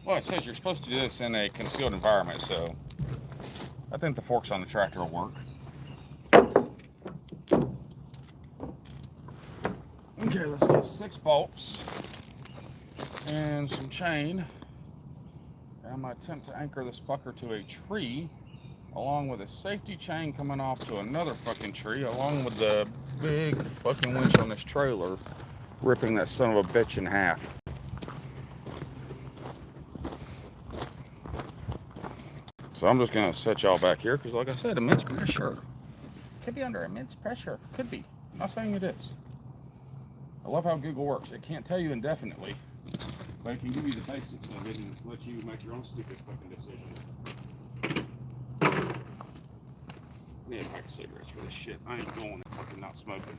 Well, it says you're supposed to do this in a concealed environment, so I think the forks on the tractor will work. Okay, let's get 6 bolts and some chain. And I'm going to attempt to anchor this fucker to a tree, along with a safety chain coming off to another fucking tree, along with the big fucking winch on this trailer, ripping that son of a bitch in half. So I'm just going to set y'all back here, because like I said, immense pressure. Could be under immense pressure. Could be. I'm not saying it is. I love how Google works. It can't tell you indefinitely, but it can give you the basics of it and let you make your own stupid fucking decisions. I need a pack of cigarettes for this shit. I ain't going fucking not smoking.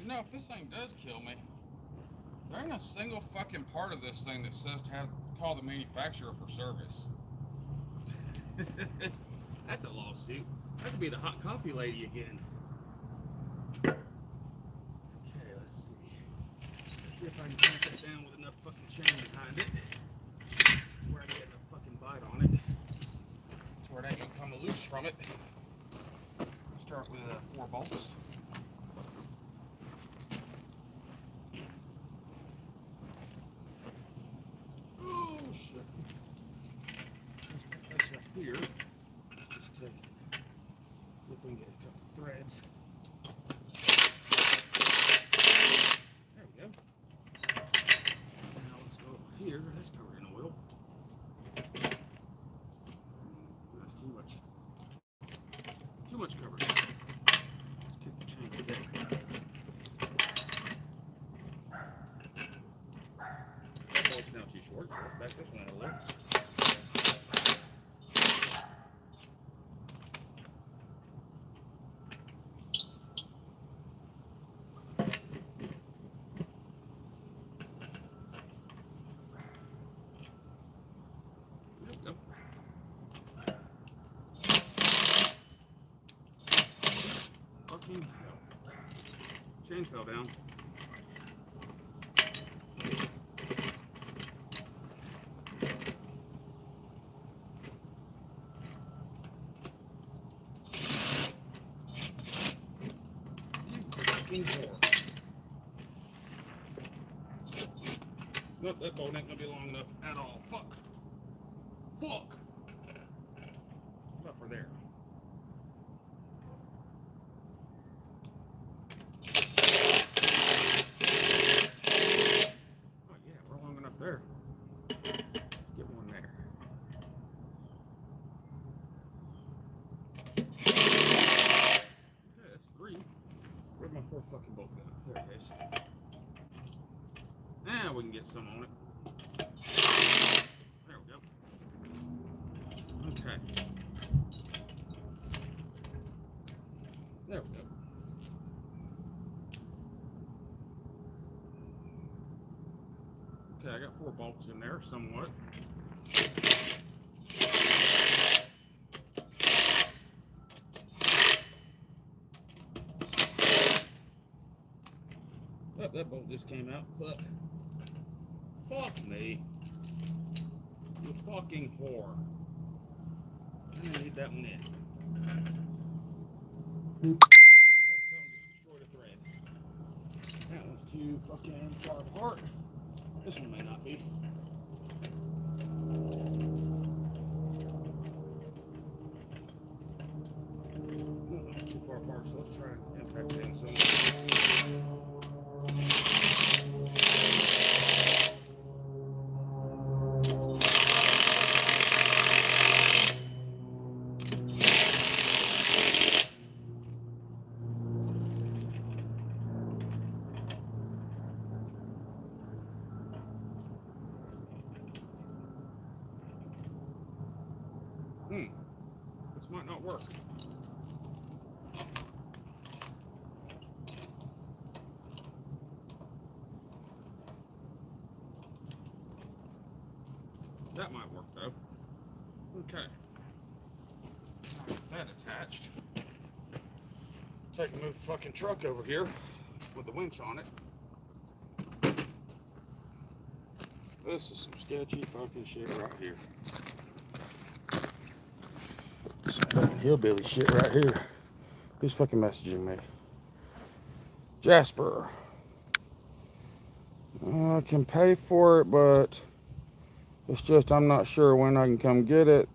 You know, if this thing does kill me, there ain't a single fucking part of this thing that says to call the manufacturer for service. That's a lawsuit. That could be the hot coffee lady again. Okay, let's see. Let's see if I can crank that down with enough fucking chain behind it, where I can get enough fucking bite on it, to where it ain't gonna come loose from it. I'll start with 4 bolts. Here, just take it. See if we can get a couple threads. There we go. Now let's go here. That's covered in oil. That's too much. Too much covered. Let's kick the chain together. That bolt's now too short, so let's back this one out a little. Chain fell down. Nope, that bolt ain't gonna be long enough at all. Fuck. Fuck. Not for there. There. Get one there. Okay, that's 3. Where'd my 4th fucking bolt go? There it is. Now we can get some on it. There we go. Okay. There we go. Okay, I got 4 bolts in there, somewhat. Oh, that bolt just came out. Fuck. Fuck me. You fucking whore. I didn't need that one in. Something just destroyed a thread. That one's too fucking far apart. This one may not be. It's too far apart, so let's try and impact it in some. This might not work. That might work though. Okay. That attached. Take and move the fucking truck over here with the winch on it. This is some sketchy fucking shit right here. Some fucking hillbilly shit right here. Who's fucking messaging me? Jasper. I can pay for it, but it's just I'm not sure when I can come get it.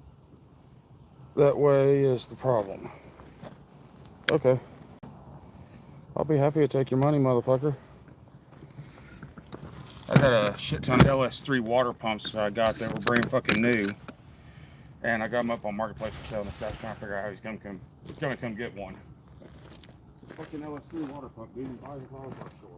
That way is the problem. Okay. I'll be happy to take your money, motherfucker. I got a shit ton of LS3 water pumps I got that were brand fucking new. And I got them up on Marketplace for sale, and this guy's trying to figure out how he's gonna come get one. It's a fucking LS3 water pump, dude. You buy it at the hardware store.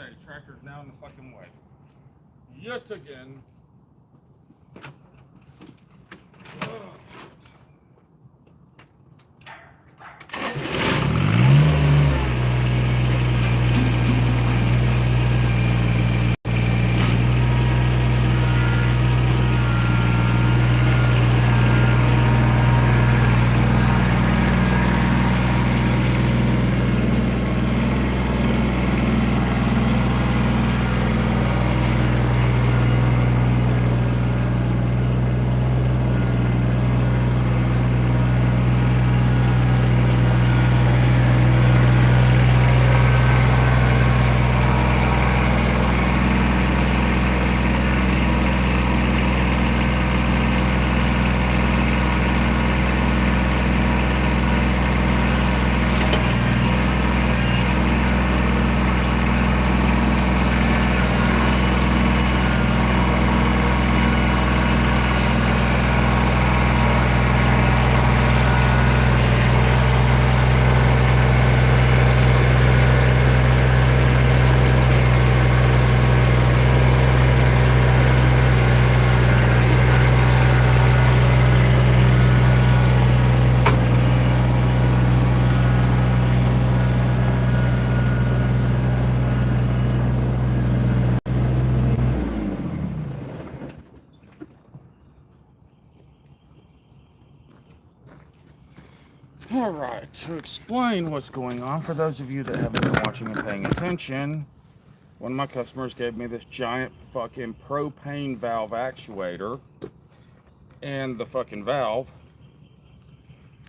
Okay, tractor's now in the fucking way. Yet again. Alright, to explain what's going on, for those of you that haven't been watching and paying attention, one of my customers gave me this giant fucking propane valve actuator and the fucking valve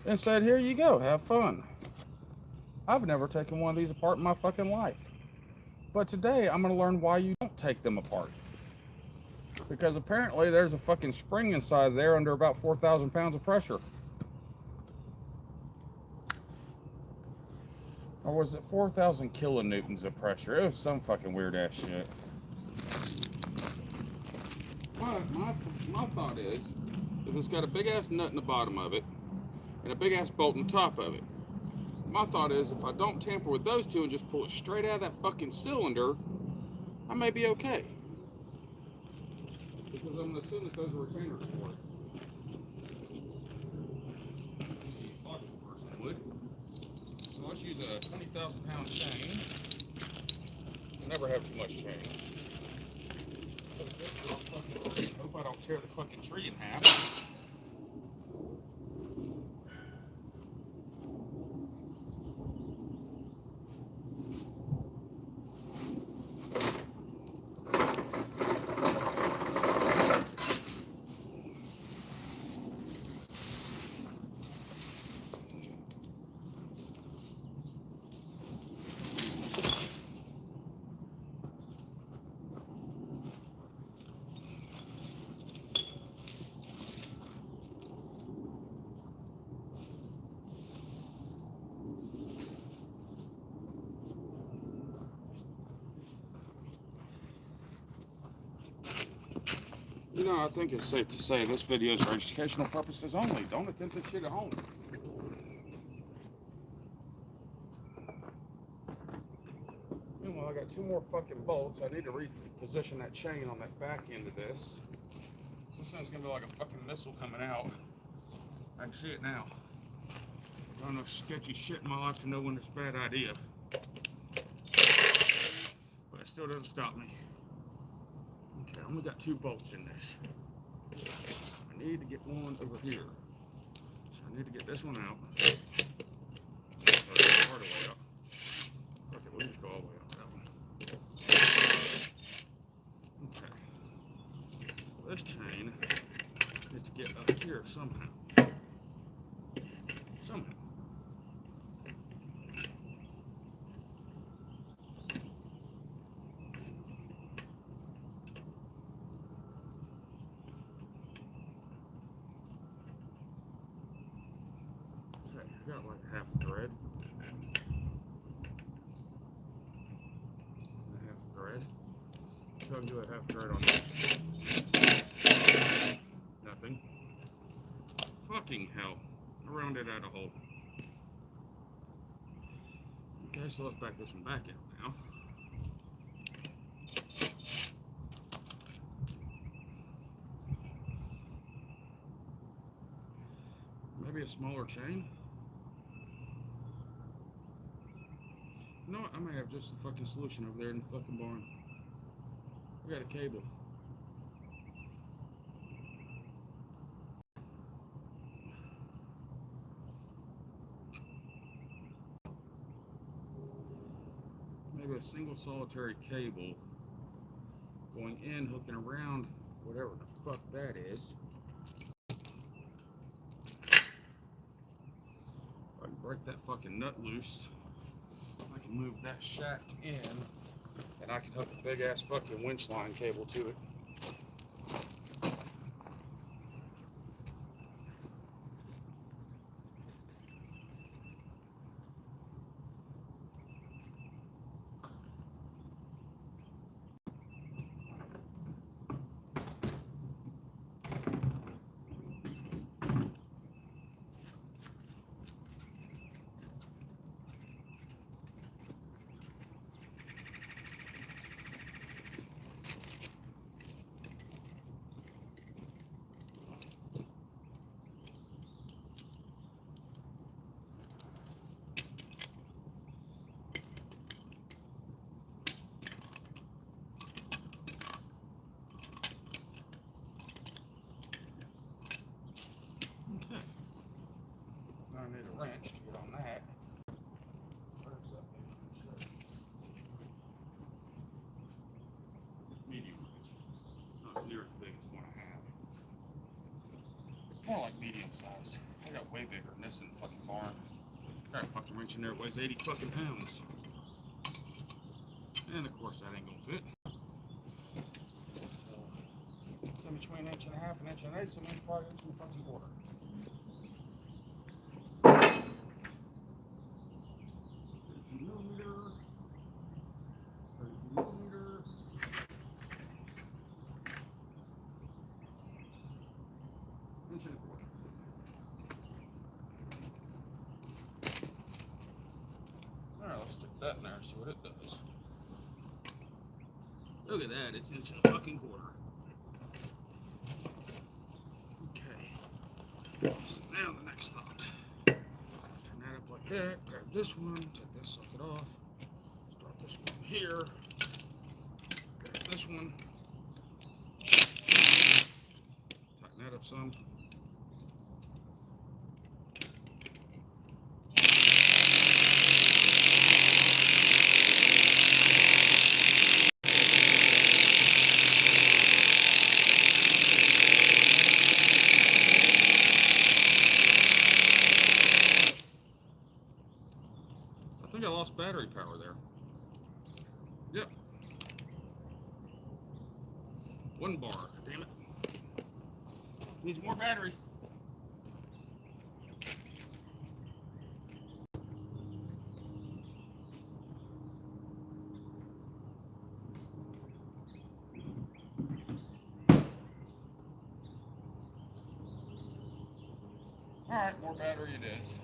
and said, here you go, have fun. I've never taken one of these apart in my fucking life. But today I'm going to learn why you don't take them apart. Because apparently there's a fucking spring inside there under about 4,000 pounds of pressure. Or was it 4,000 kilonewtons of pressure? It was some fucking weird ass shit. But my thought is it's got a big ass nut in the bottom of it and a big ass bolt in the top of it. My thought is if I don't tamper with those two and just pull it straight out of that fucking cylinder, I may be okay. Because I'm going to assume that those are retainers for it. So let's use a 20,000 pound chain. I never have too much chain. Hope I don't tear the fucking tree in half. You know, I think it's safe to say this video is for educational purposes only. Don't attempt this shit at home. Meanwhile, I got two more fucking bolts. I need to reposition that chain on that back end of this. This thing's gonna be like a fucking missile coming out. I can see it now. I've done enough sketchy shit in my life to know when it's a bad idea. But it still doesn't stop me. Okay, I only got two bolts in this. I need to get one over here. So I need to get this one out. Or the part of the way out. Okay, we'll just go all the way out that one. Okay. This chain needs to get up here somehow. Somehow. I got like half a thread. A half thread. So I can do a half thread on this. Nothing. Fucking hell. I rounded out a hole. Okay, so let's back this one back out now. Maybe a smaller chain. You know what? I may have just the fucking solution over there in the fucking barn. We got a cable. Maybe a single solitary cable going in, hooking around, whatever the fuck that is. If I can break that fucking nut loose, I can move that shaft in, and I can hook a big ass fucking winch line cable to it. I need a wrench to get on that. Where's that thing? Medium wrench. It's not near as big as one I have. More like medium size. I got way bigger than this in the fucking barn. Got a fucking wrench in there that weighs 80 fucking pounds. And of course that ain't gonna fit. So between an inch and a half and an inch and an eighth, so maybe 5 inches and a fucking quarter. Inch and a quarter. Alright, let's stick that in there and see what it does. Look at that, it's inch and a fucking quarter. Okay. So now the next thought. Turn that up like that, grab this one, take this socket off, start this one here, grab this one, tighten that up some. I think I lost battery power there. Yep. 1 bar, damn it. Needs more battery. Alright, more battery it is.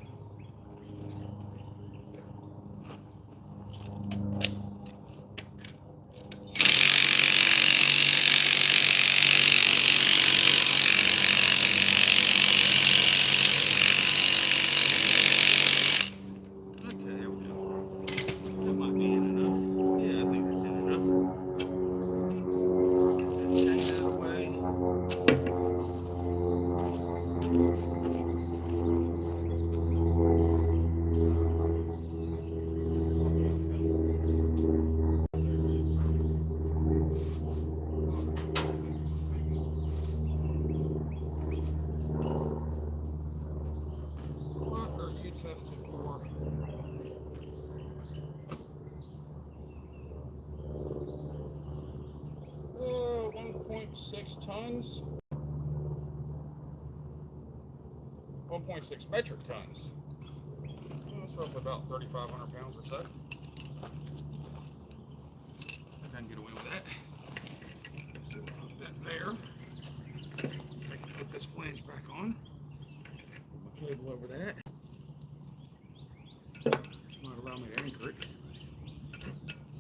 Tested for 1.6 tons, 1.6 metric tons. That's roughly about 3,500 pounds or so. I think I can get away with that. So put that there. I can put this flange back on. Put my cable over that. This might allow me to anchor it.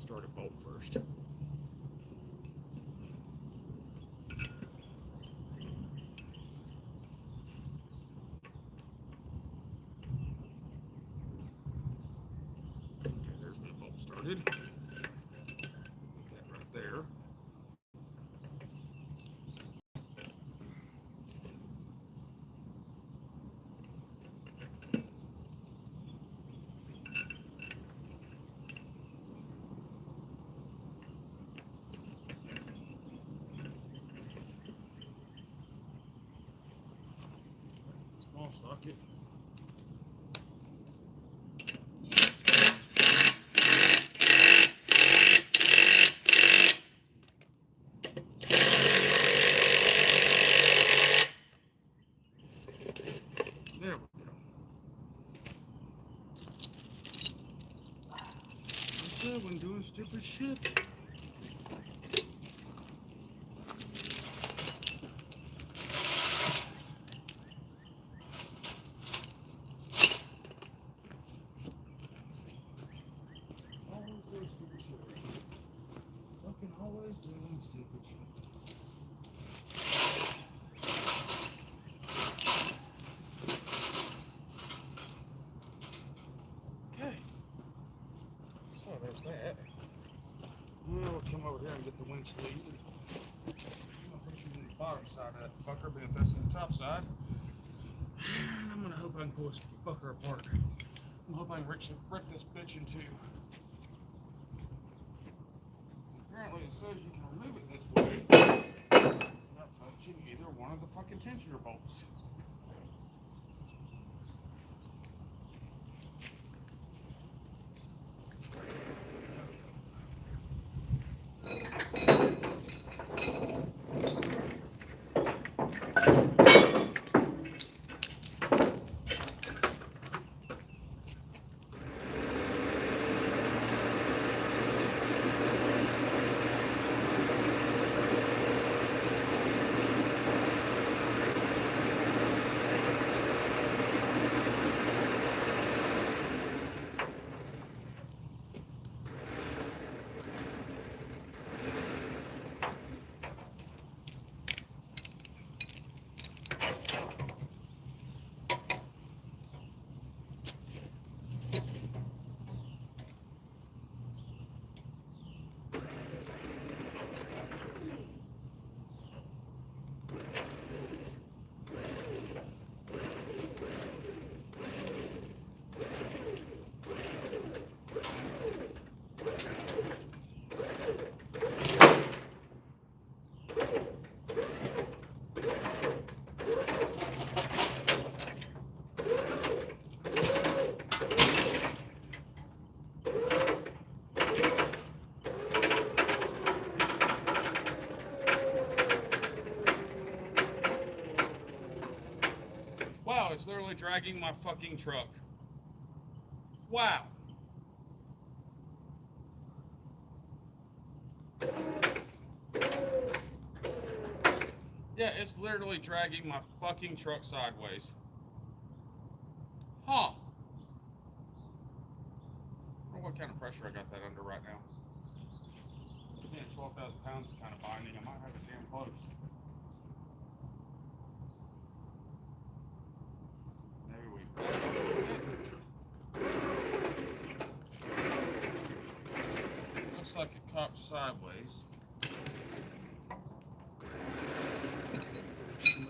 Start a bolt first. started. Put that right there. Small socket. There we go. That's good when doing stupid shit. Always doing stupid shit. Fucking always doing stupid shit. Okay. So there's that. Now we'll come over here and get the winch lead. I'm gonna put you on the bottom side of that fucker, but if that's on the top side, and I'm gonna hope I can pull this fucker apart. I'm hoping I can rip this bitch in two. Apparently it says you can remove it this way without touching either one of the fucking tensioner bolts. Wow, it's literally dragging my fucking truck. Wow. Yeah, it's literally dragging my fucking truck sideways. Huh. I don't know what kind of pressure I got that under right now. Yeah, 12,000 pounds is kind of binding. I might have it damn close. Maybe we. Looks like it cocked sideways.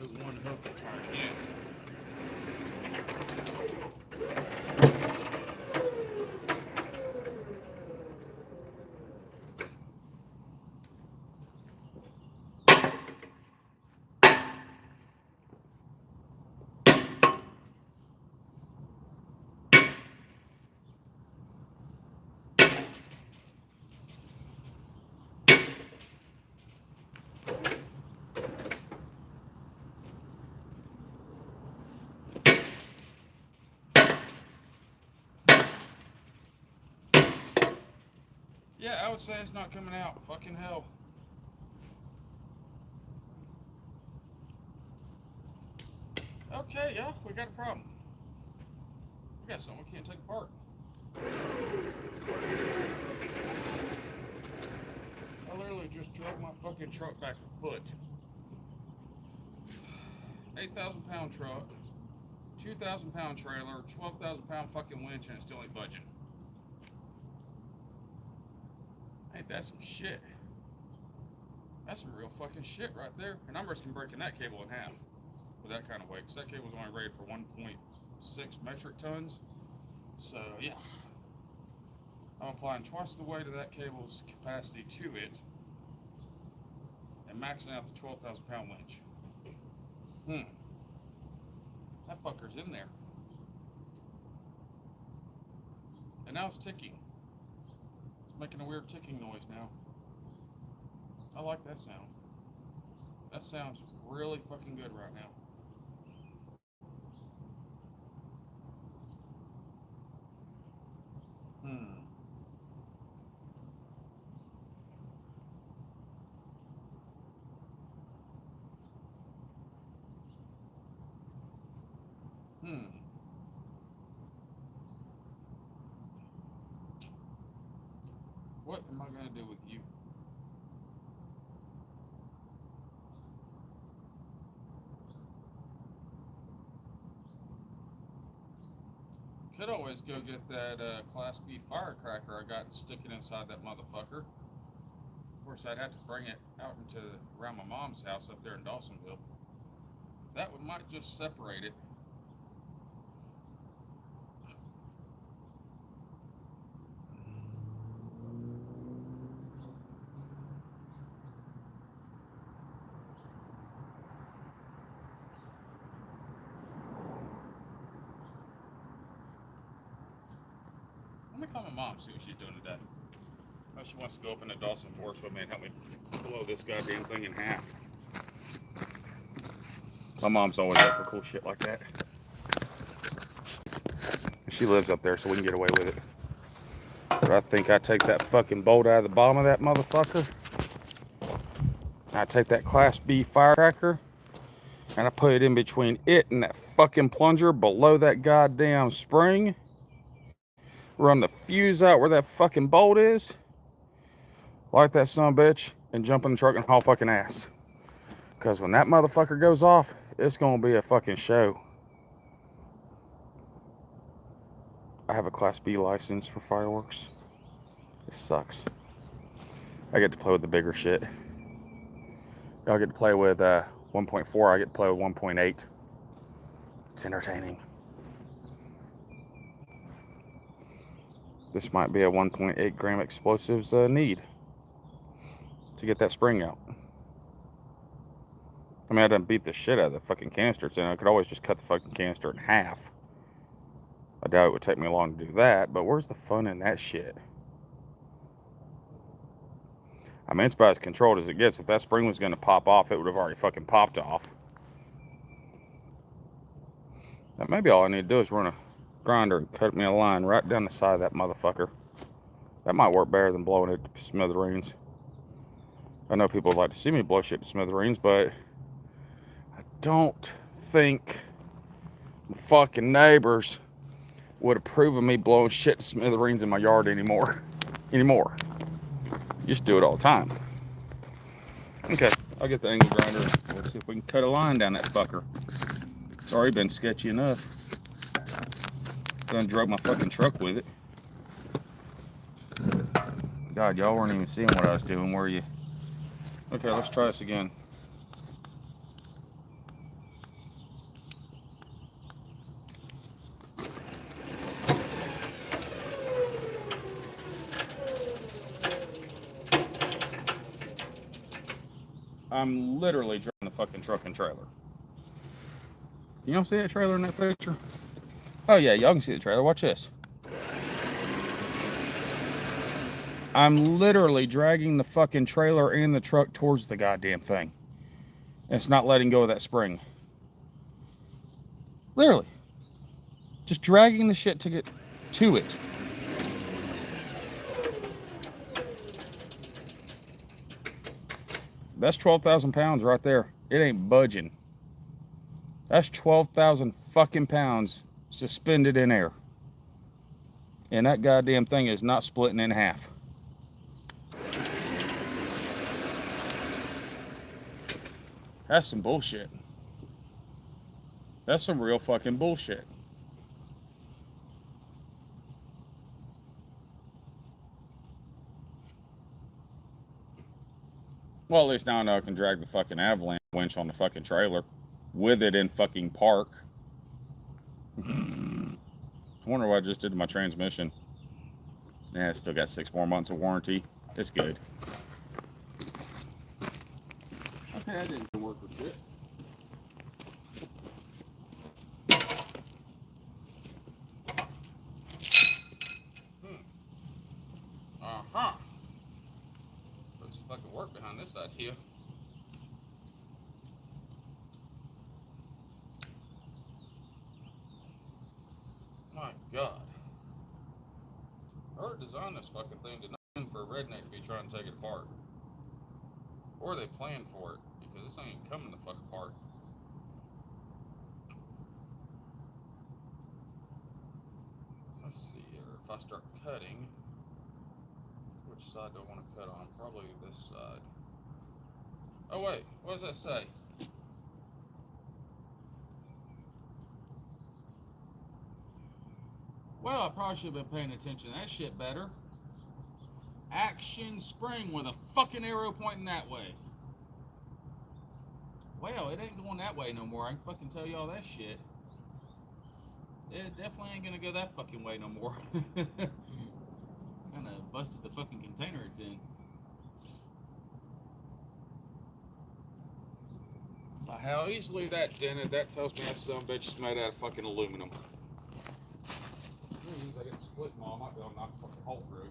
Move one hook and try again. Yeah, I would say it's not coming out. Fucking hell. Okay, yeah, we got a problem. We got something we can't take apart. I literally just drove my fucking truck back a foot. 8,000 pound truck, 2,000 pound trailer, 12,000 pound fucking winch, and it still ain't budging. Ain't that some shit? That's some real fucking shit right there. And I'm risking breaking that cable in half with that kind of weight. Because that cable was only rated for 1.6 metric tons. So, yeah. I'm applying twice the weight of that cable's capacity to it and maxing out the 12,000 pound winch. That fucker's in there. And now it's ticking. It's making a weird ticking noise now. I like that sound. That sounds really fucking good right now. What am I going to do with you? Could always go get that Class B firecracker I got and stick it inside that motherfucker. Of course, I'd have to bring it out into around my mom's house up there in Dawsonville. That might just separate it. Let me call my mom, see what she's doing today. Oh, she wants to go up into Dawson Forest with me and help me blow this goddamn thing in half. My mom's always up for cool shit like that. She lives up there, so we can get away with it. But I think I take that fucking bolt out of the bottom of that motherfucker. I take that Class B firecracker and I put it in between it and that fucking plunger below that goddamn spring. Run the fuse out where that fucking bolt is. Light that son of a bitch and jump in the truck and haul fucking ass. Because when that motherfucker goes off, it's going to be a fucking show. I have a Class B license for fireworks. It sucks. I get to play with the bigger shit. Y'all get to play with 1.4. I get to play with 1.8. It's entertaining. This might be a 1.8 gram explosives need to get that spring out. I mean, I done beat the shit out of the fucking canister it's in. I could always just cut the fucking canister in half. I doubt it would take me long to do that, but where's the fun in that shit? I mean, it's about as controlled as it gets. If that spring was going to pop off, it would have already fucking popped off. Now, maybe all I need to do is run a grinder and cut me a line right down the side of that motherfucker. That might work better than blowing it to smithereens. I know people would like to see me blow shit to smithereens, but I don't think the fucking neighbors would approve of me blowing shit to smithereens in my yard anymore. Just do it all the time. Okay, I'll get the angle grinder. Let's see if we can cut a line down that fucker. It's already been sketchy enough. Gonna drug my fucking truck with it. God, y'all weren't even seeing what I was doing, were you? Okay, let's try this again. I'm literally driving the fucking truck and trailer. You don't see that trailer in that picture? Oh yeah, y'all can see the trailer. Watch this. I'm literally dragging the fucking trailer and the truck towards the goddamn thing. And it's not letting go of that spring. Literally. Just dragging the shit to get to it. That's 12,000 pounds right there. It ain't budging. That's 12,000 fucking pounds suspended in air. And that goddamn thing is not splitting in half. That's some bullshit. That's some real fucking bullshit. Well, at least now I know I can drag the fucking avalanche winch on the fucking trailer with it in fucking park. I wonder what I just did to my transmission. Yeah, it's still got 6 more months of warranty. It's good. Okay, I didn't work for shit. Uh-huh. Put some fucking work behind this idea. My God. Whoever designed this fucking thing did not mean for a redneck to be trying to take it apart. Or they planned for it, because this ain't coming the fuck apart. Let's see here. If I start cutting, which side do I want to cut on? Probably this side. Oh wait, what does that say? Well, I probably should have been paying attention to that shit better. Action spring with a fucking arrow pointing that way. Well, it ain't going that way no more. I can fucking tell y'all that shit. It definitely ain't gonna go that fucking way no more. Kinda busted the fucking container it's in. By how easily that dented, that tells me that son of a bitch is made out of fucking aluminum. I get the split maul, I might be able to knock a fucking hole through.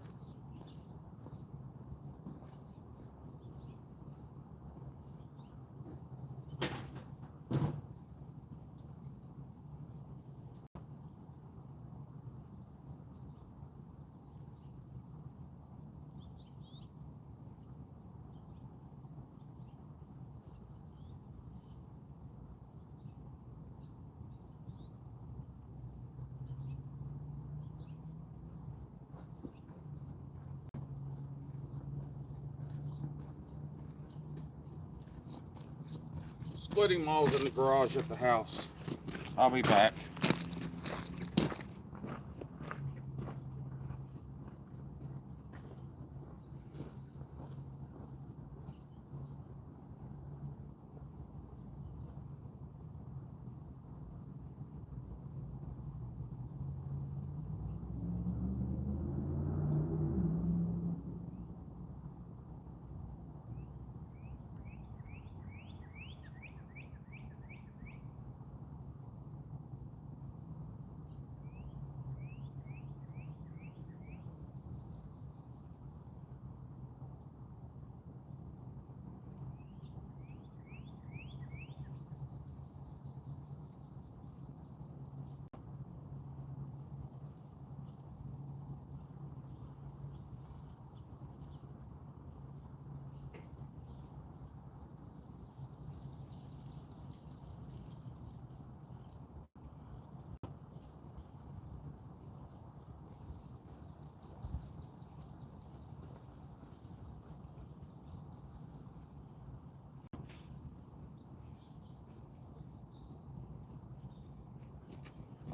Splitting mauls in the garage at the house. I'll be back.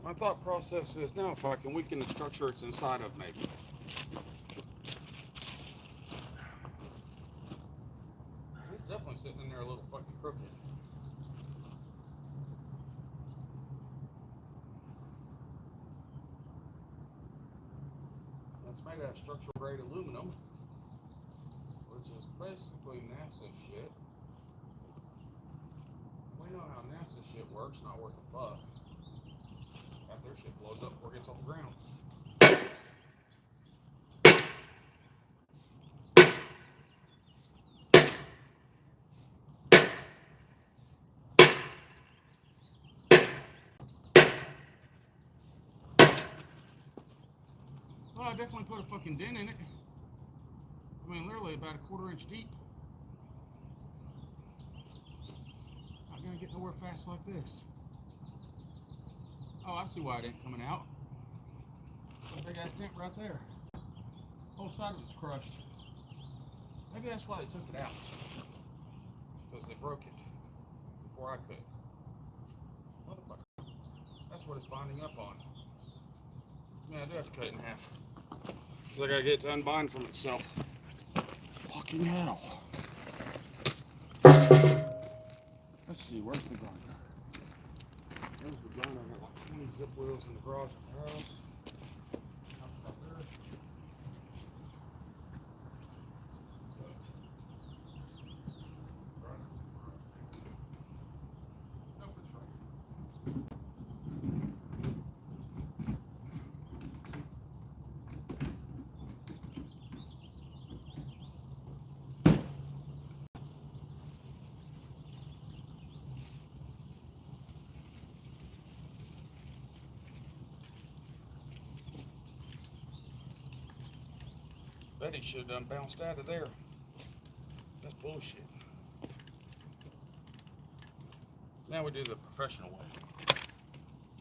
My thought process is now if I can weaken the structure it's inside of, maybe. It's definitely sitting in there a little fucking crooked. It's made out of structural grade aluminum, which is basically NASA shit. We know how NASA shit works, not worth a fuck. After their shit blows up before it gets off the ground. Well, I definitely put a fucking dent in it. I mean, literally about a 1/4 inch deep. Not gonna get nowhere fast like this. Oh, I see why it ain't coming out. There's a big ass dent right there. Whole side of it's crushed. Maybe that's why they took it out. Because they broke it before I could. Motherfucker. That's what it's binding up on. Yeah, I do have to cut it in half. Because I gotta get it to unbind from itself. Fucking hell. see, where's the grinder? There's the grinder. I got like 20 zip wheels in the garage of the house. Outside there. Nope, it's right here. Betty should have done bounced out of there. That's bullshit. Now we do the professional way.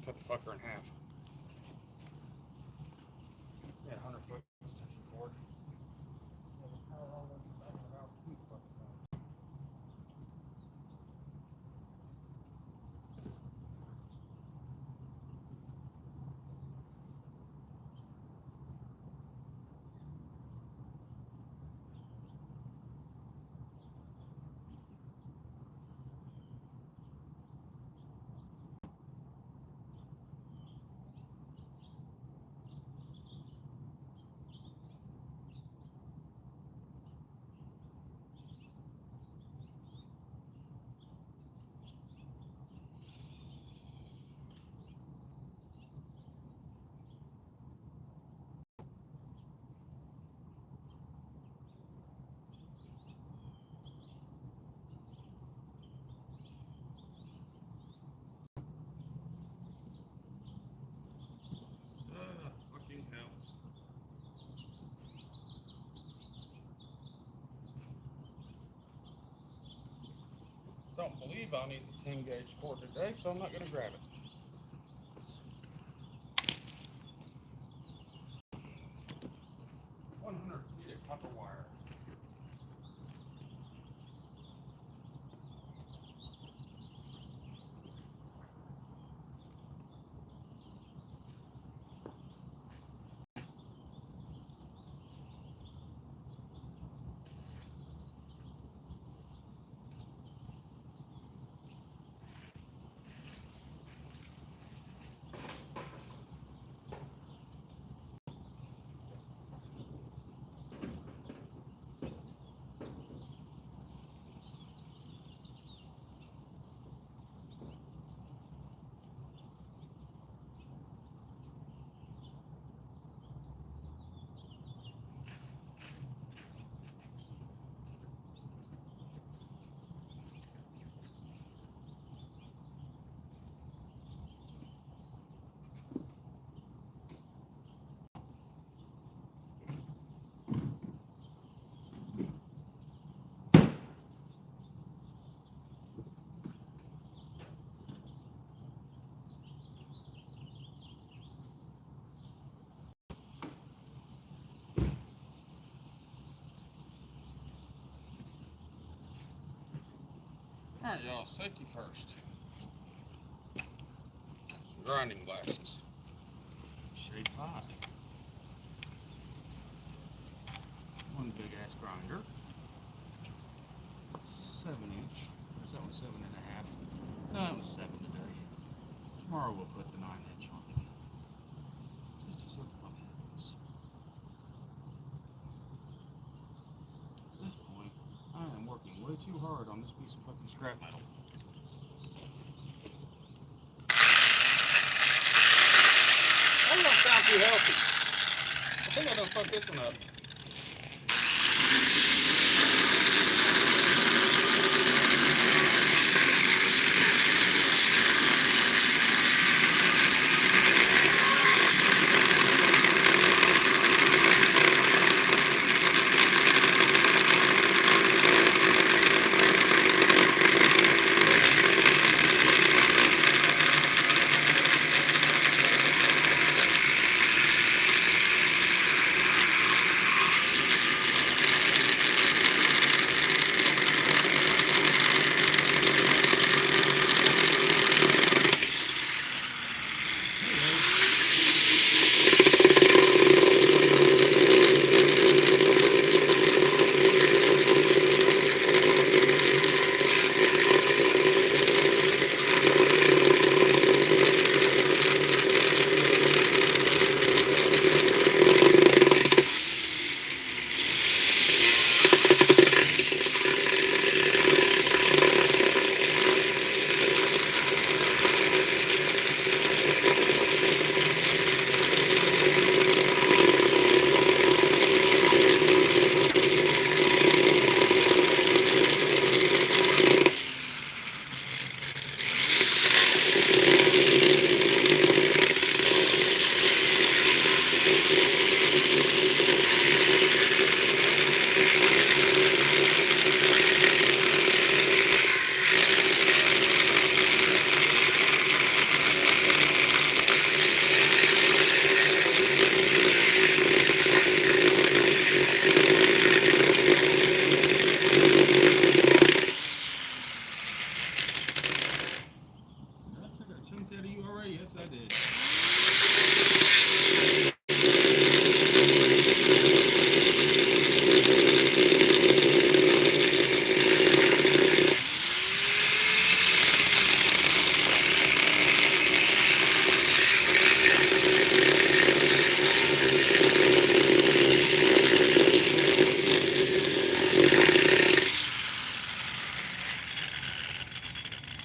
Cut the fucker in half. Yeah, 100-foot extension cord. Power all the way to the back of the house too, fucking thing. Fucking hell. Don't believe I'll need the 10 gauge cord today, so I'm not going to grab it. Feet of copper wire. Alright, y'all, safety first. Some grinding glasses. Shade 5. One big ass grinder. 7-inch. Or is that one 7.5? No, it was 7 today. Tomorrow we'll put the 9-inch on it. Just to see what the fuck happens. At this point, I am working way too hard on this piece of fucking scrap metal. That don't sound too healthy. I think I done fucked this one up.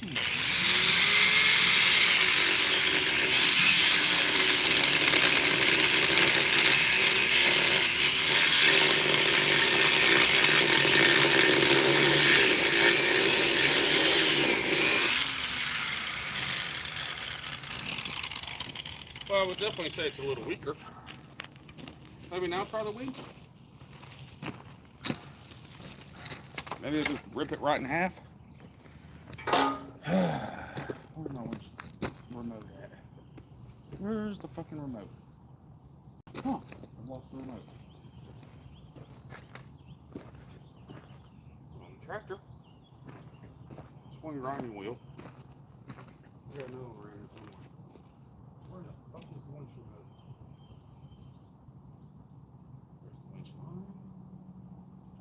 Well, I would definitely say it's a little weaker. Maybe now try the wing. Maybe just rip it right in half. Where's my remote at? Where's the fucking remote? Huh, I lost the remote. On the tractor. Swing your grinding wheel. We got another one around here somewhere. Where the fuck is the winch remote? There's the winch line.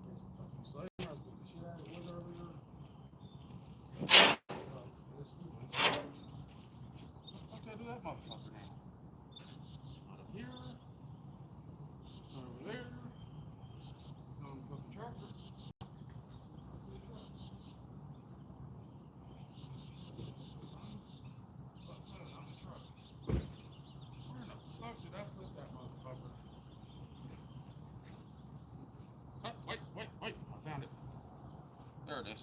There's the fucking slave. I was getting the shit out of it earlier. There's the winch. What the fuck did I do that motherfucker now? Not up here. Not over there. Not on the fucking tractor. Wait, I found it. There it is.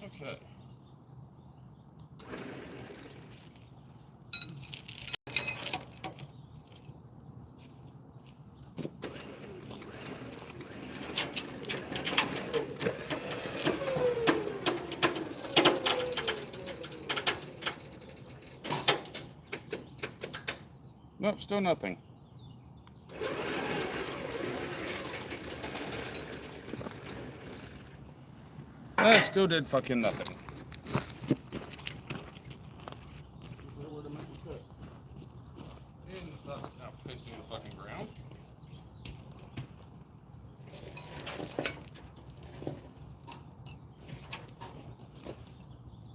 Okay. Nope, still nothing. That still did fucking nothing. Where to make the cut? Inside, now facing the fucking ground.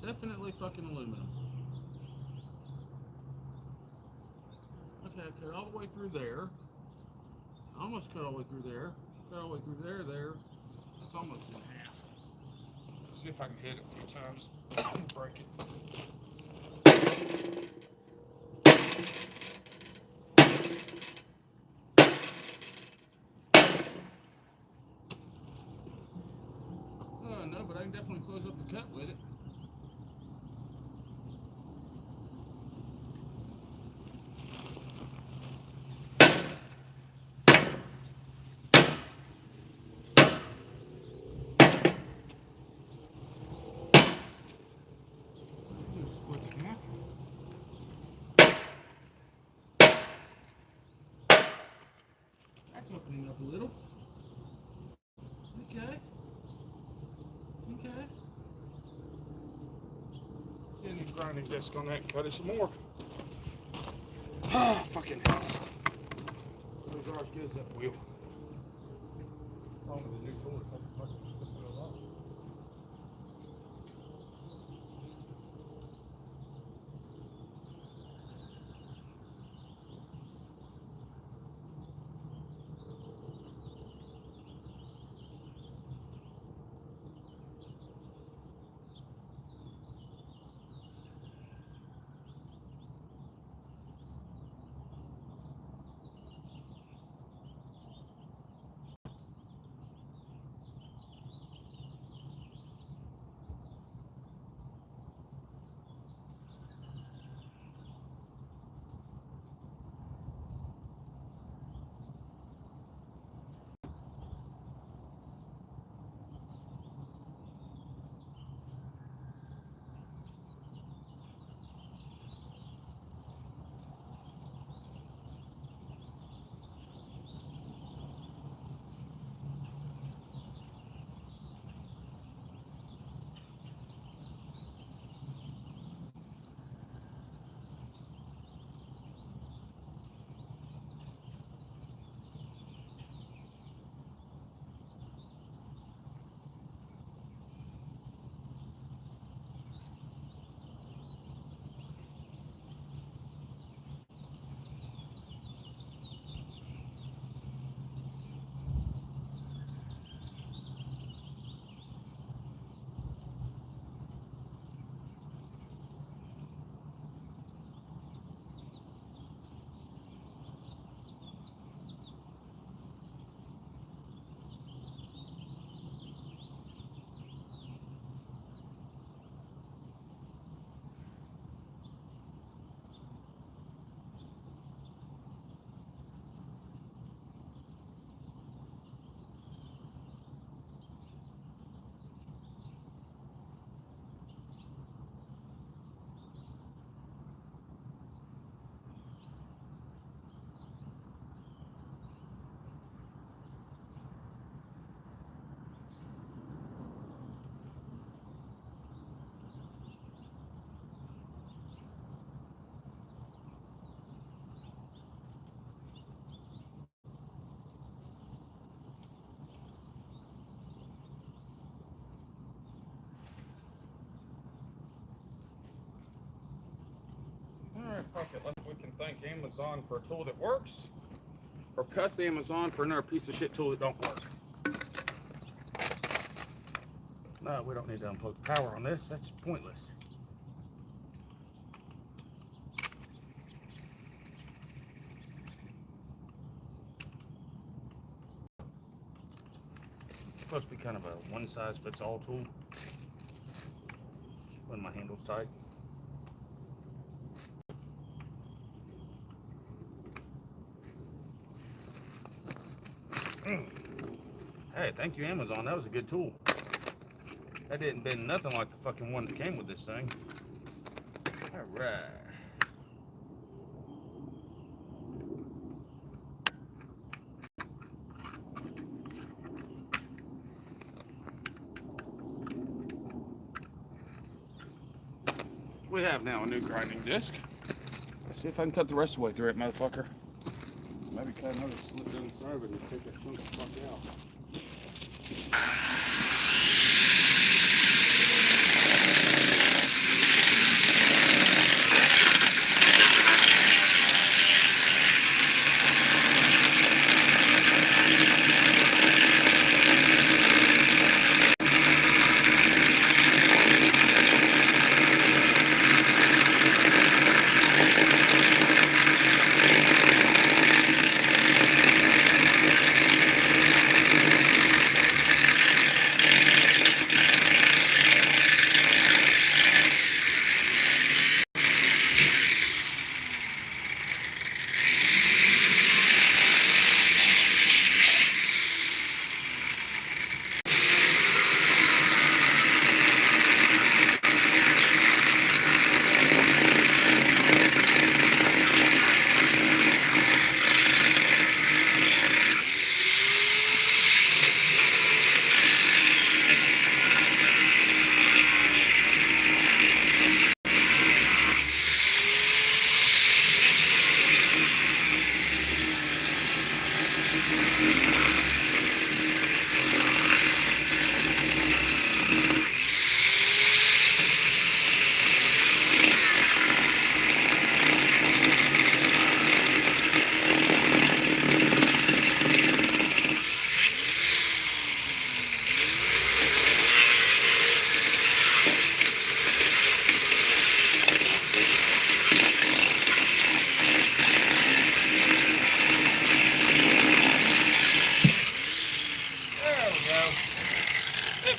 Definitely fucking aluminum. Okay, I cut all the way through there. I almost cut all the way through there. Cut all the way through there. That's almost in half. Let's see if I can hit it a few times. Break it. No, but I can definitely close up the cut with it. That's opening up a little. Okay. Get a new grinding disc on that and cut it some more. Ah, fucking hell. Those are as good as that wheel. Problem with the new tool is I can fucking slip those off. thank Amazon for a tool that works, or cuss Amazon for another piece of shit tool that don't work. No, we don't need to unplug the power on this. That's pointless. It's supposed to be kind of a one-size-fits-all tool when my handle's tight. Hey, thank you, Amazon. That was a good tool. That didn't bend nothing like the fucking one that came with this thing. All right. We have now a new grinding disc. Let's see if I can cut the rest of the way through it, motherfucker. Maybe cut another slit down the side of it and take that chunk of fuck out.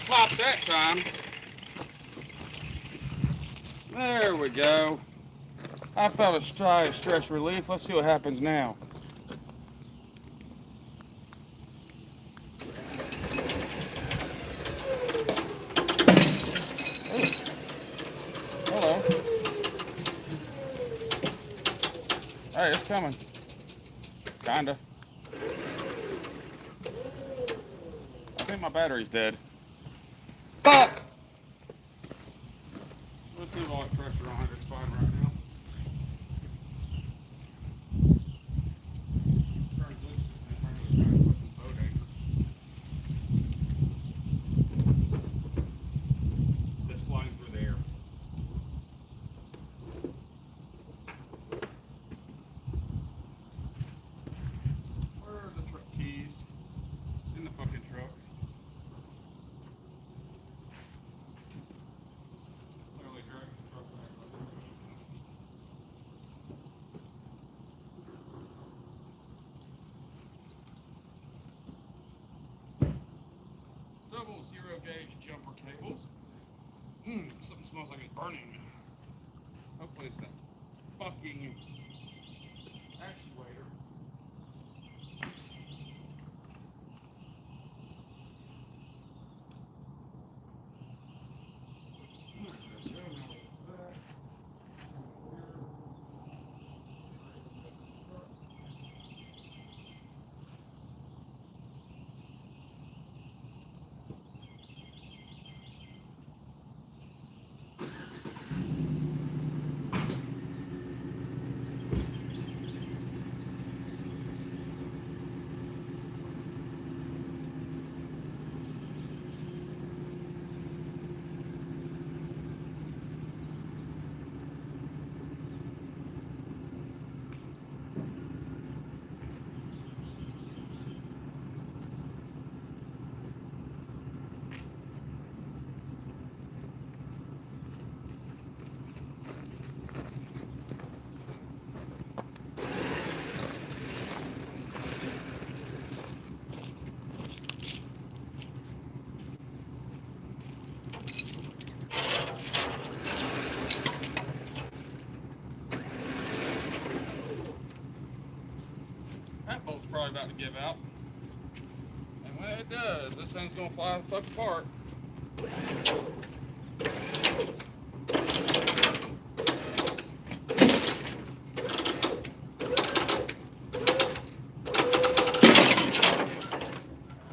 Popped that time. There we go. I felt a stress relief. Let's see what happens now. Ooh. Hello. Hey, it's coming. Kinda. I think my battery's dead. Fuck! Let's leave all that pressure on it. It's fine right now. Turns loose and turns a giant fucking boat anchor. It's flying through the air. Where are the truck keys? In the fucking truck. Double 0-gauge jumper cables. Something smells like it's burning. Hopefully it's that fucking actuator. about to give out. And when it does, this thing's gonna fly the fuck apart.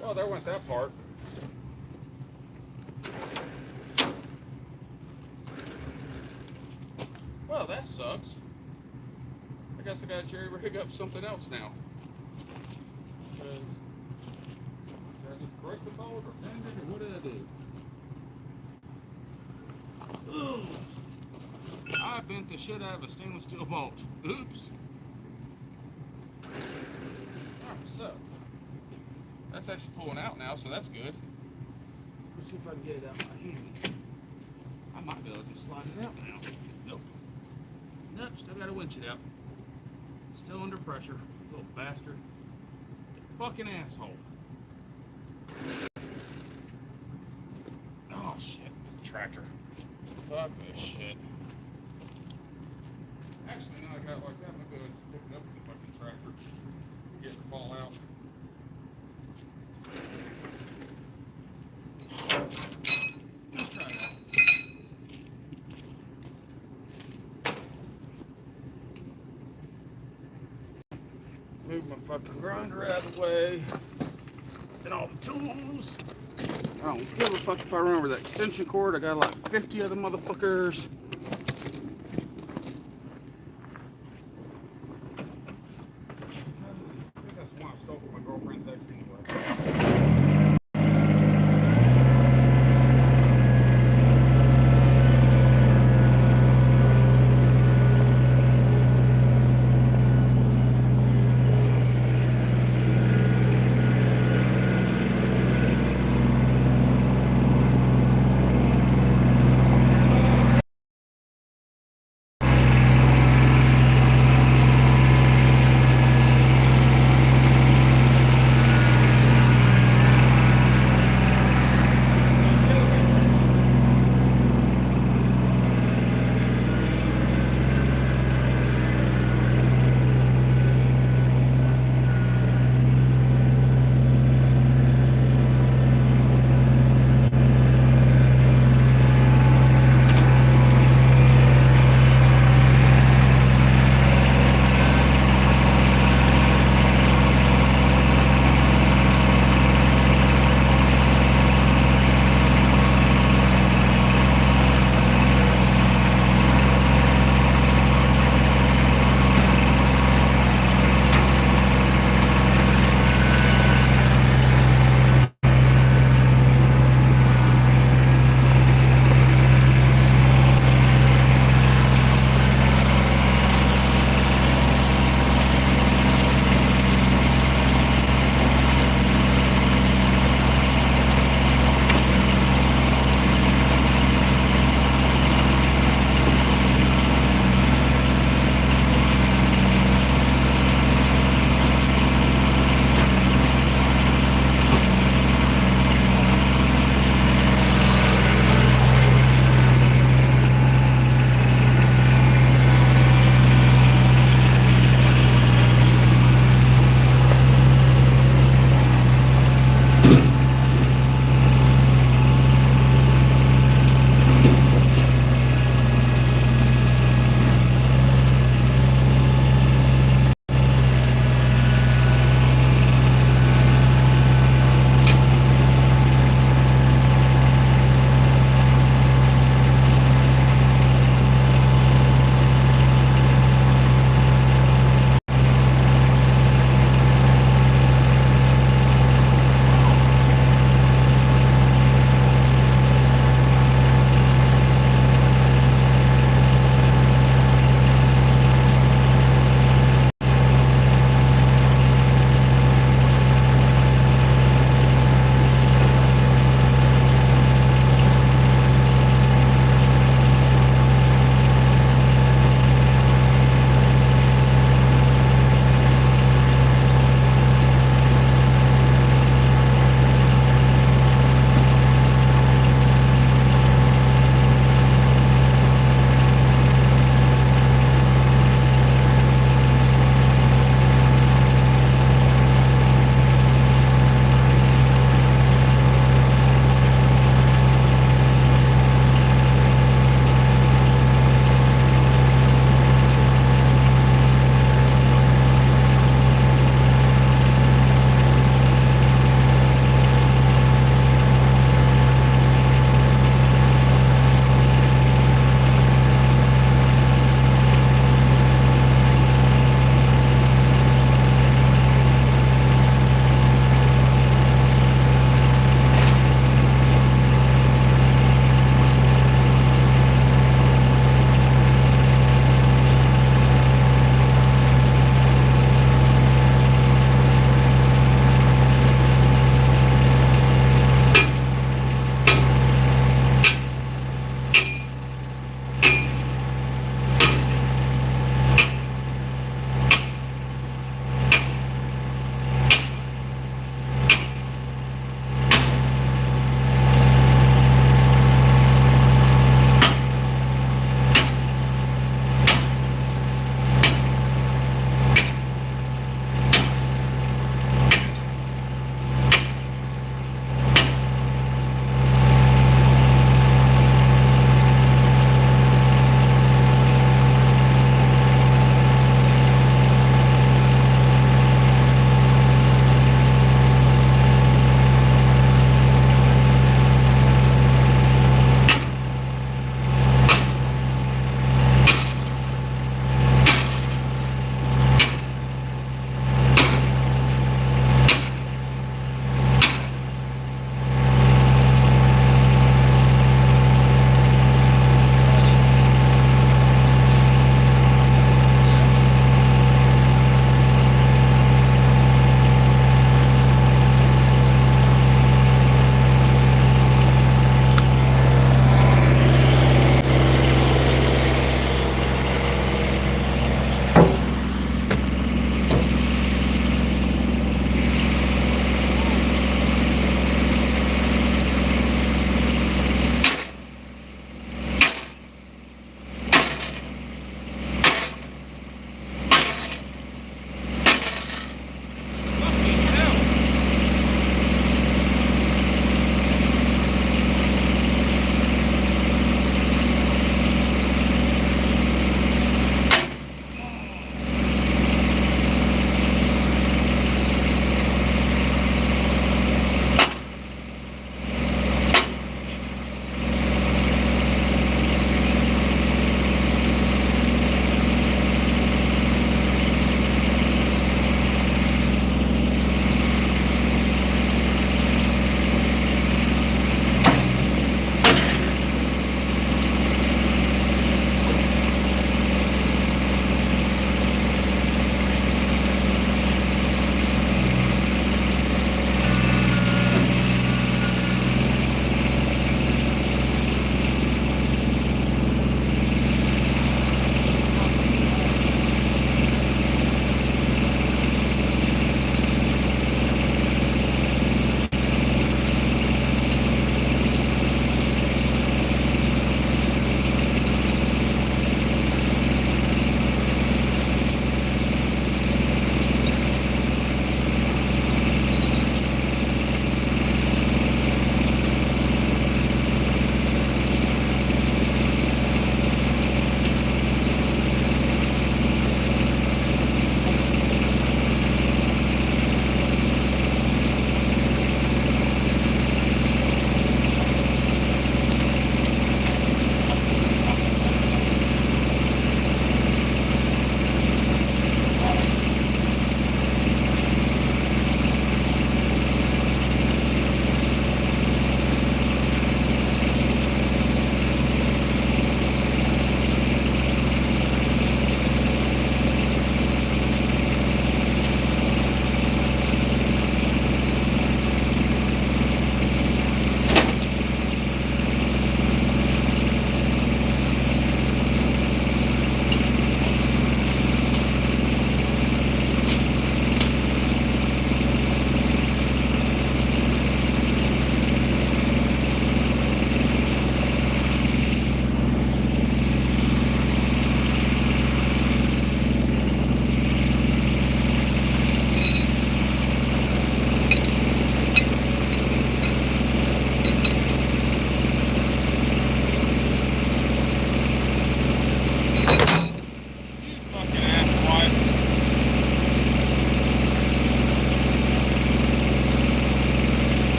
Well, there went that part. Well, that sucks. I guess I gotta jerry rig up something else now. Because did I just break the bolt or bend it, or what did I do? Ugh. I bent the shit out of a stainless steel bolt. Oops. Alright, so that's actually pulling out now, so that's good. Let's see if I can get it out of my hand. I might be able to just slide it out now. Nope. Nope, still gotta winch it out. Still under pressure. Little bastard. Fucking asshole. Oh shit. Tractor. Fuck this shit. Actually, now I got it like that, I'm gonna go ahead and pick it up with the fucking tractor. Get it to fall out. Let's try that. Move my fucking grinder out of the way. And all the tools. I don't give a fuck if I remember that extension cord. I got like 50 of the motherfuckers. I think that's one I stole from my girlfriend's ex anyway.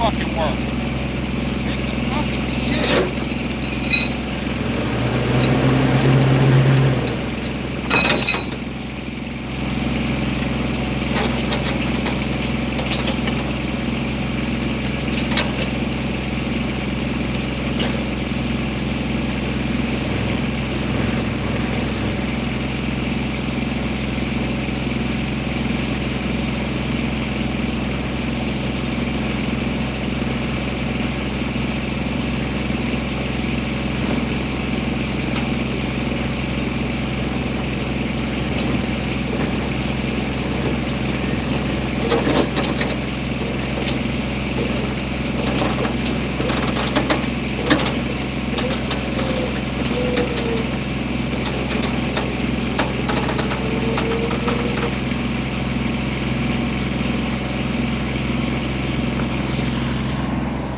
fucking work. It's some fucking shit.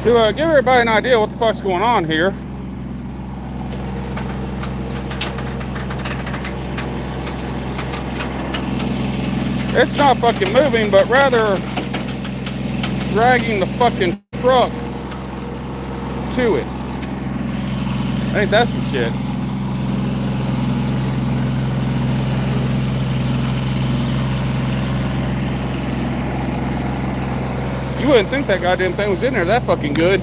To give everybody an idea what the fuck's going on here, it's not fucking moving, but rather dragging the fucking truck to it. Ain't that some shit? You wouldn't think that goddamn thing was in there that fucking good.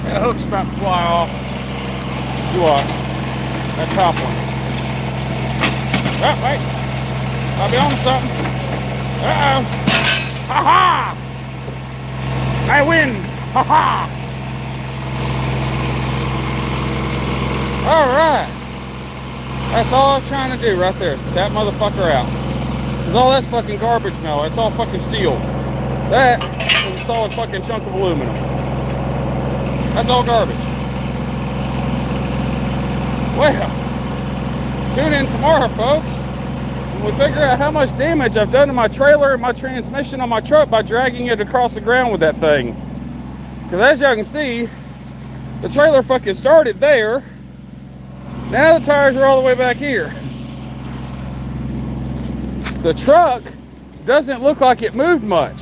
That hook's about to fly off. You watch. That top one. Oh, wait. I'll be on to something. Uh-oh. Ha-ha! I win! Ha-ha! Alright. That's all I was trying to do right there. Is get that motherfucker out. Because all that's fucking garbage now. It's all fucking steel. That is a solid fucking chunk of aluminum. That's all garbage. Well, tune in tomorrow, folks, when we figure out how much damage I've done to my trailer and my transmission on my truck by dragging it across the ground with that thing. Because as y'all can see, the trailer fucking started there. Now the tires are all the way back here. The truck doesn't look like it moved much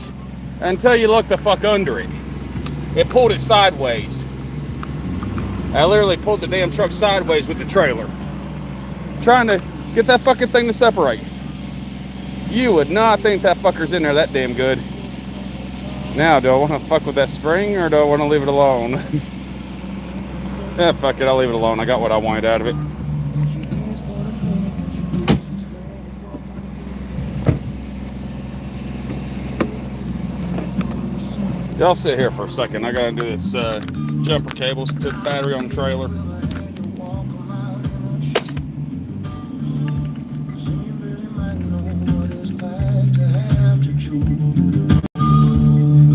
until you look the fuck under it. It pulled it sideways. I literally pulled the damn truck sideways with the trailer, trying to get that fucking thing to separate. You would not think that fucker's in there that damn good. Now, do I want to fuck with that spring or do I want to leave it alone? Yeah, fuck it, I'll leave it alone. I got what I wanted out of it. Y'all sit here for a second. I gotta do this jumper cables to the battery on the trailer.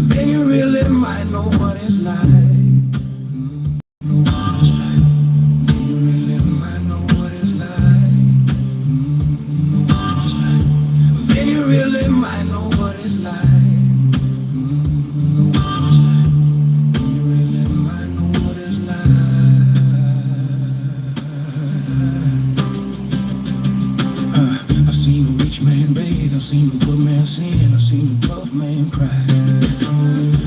Then you really might know what it's like. I've seen a good man sin, I've seen a tough man cry.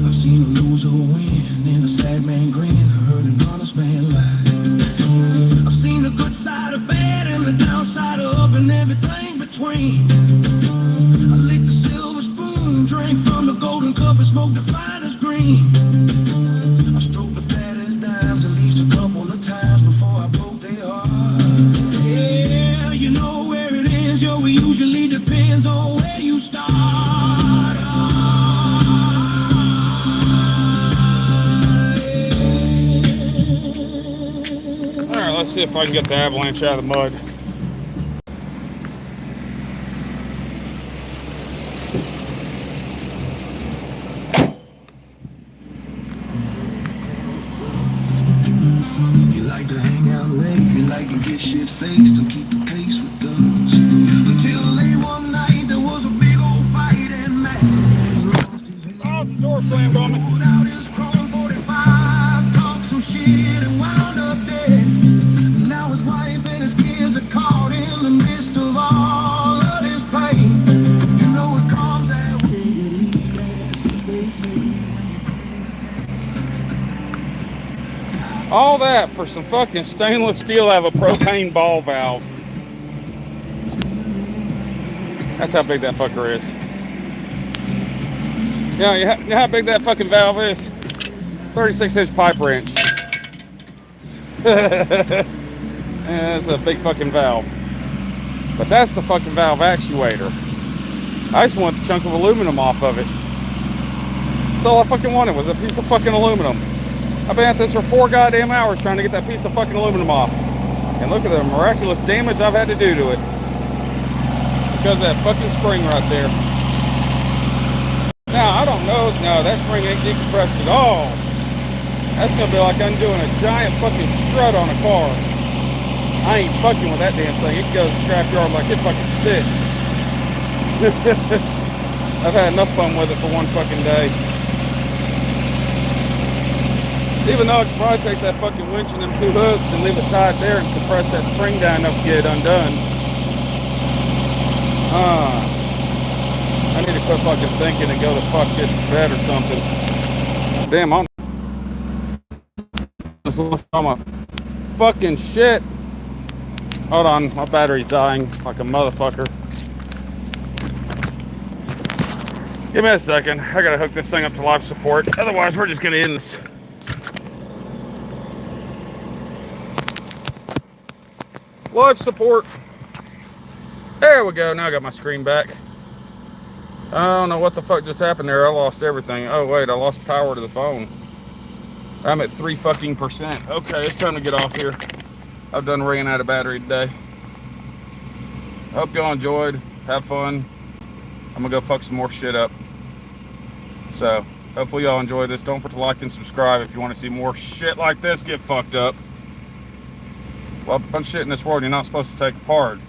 I've seen a loser win and a sad man grin. I heard an honest man lie. I've seen the good side of bad and the downside of up and everything between. screen. I licked the silver spoon, drank from the golden cup and smoked the finest green. I stroked the fattest dimes at least a couple of times before I broke their heart. Yeah, you know where it is, yo, it usually depends on where you start. Alright, let's see if I can get the avalanche out of the mud. You like to hang out late, you like to get shit faced and keep the pace with thugs. Until late one night there was a big old fight and man lost his head. Oh, the door slammed on me. Pulled out his Chrome 45, talked some shit and wound up dead. Now his wife and his kids are caught in the midst of all of this pain. You know it comes that way. All that for some fucking stainless steel have a propane ball valve. That's how big that fucker is. You know how big that fucking valve is? 36-inch pipe wrench. Yeah, that's a big fucking valve. But that's the fucking valve actuator. I just want a chunk of aluminum off of it. That's all I fucking wanted was a piece of fucking aluminum. I've been at this for 4 goddamn hours trying to get that piece of fucking aluminum off. And look at the miraculous damage I've had to do to it. Because of that fucking spring right there. Now, I don't know. No, that spring ain't decompressed at all. That's going to be like undoing a giant fucking strut on a car. I ain't fucking with that damn thing. It goes scrapyard like it fucking sits. I've had enough fun with it for one fucking day. Even though I could probably take that fucking winch and them 2 hooks and leave it tied there and compress that spring down enough to get it undone. I need to quit fucking thinking and go to fuck get to bed or something. Damn, I'm just lost all my fucking shit. Hold on, my battery's dying like a motherfucker. Give me a second. I gotta hook this thing up to life support. Otherwise, we're just gonna end this. Life support. There we go. Now I got my screen back. I don't know what the fuck just happened there. I lost everything. Oh wait, I lost power to the phone. I'm at 3%. Okay, it's time to get off here. I've done ran out of battery today. Hope y'all enjoyed. Have fun. I'm gonna go fuck some more shit up. So hopefully y'all enjoy this. Don't forget to like and subscribe if you want to see more shit like this get fucked up. Well, a bunch of shit in this world you're not supposed to take apart.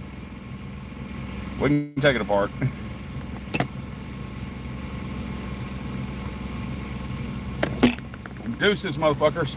We can take it apart. Deuces, motherfuckers.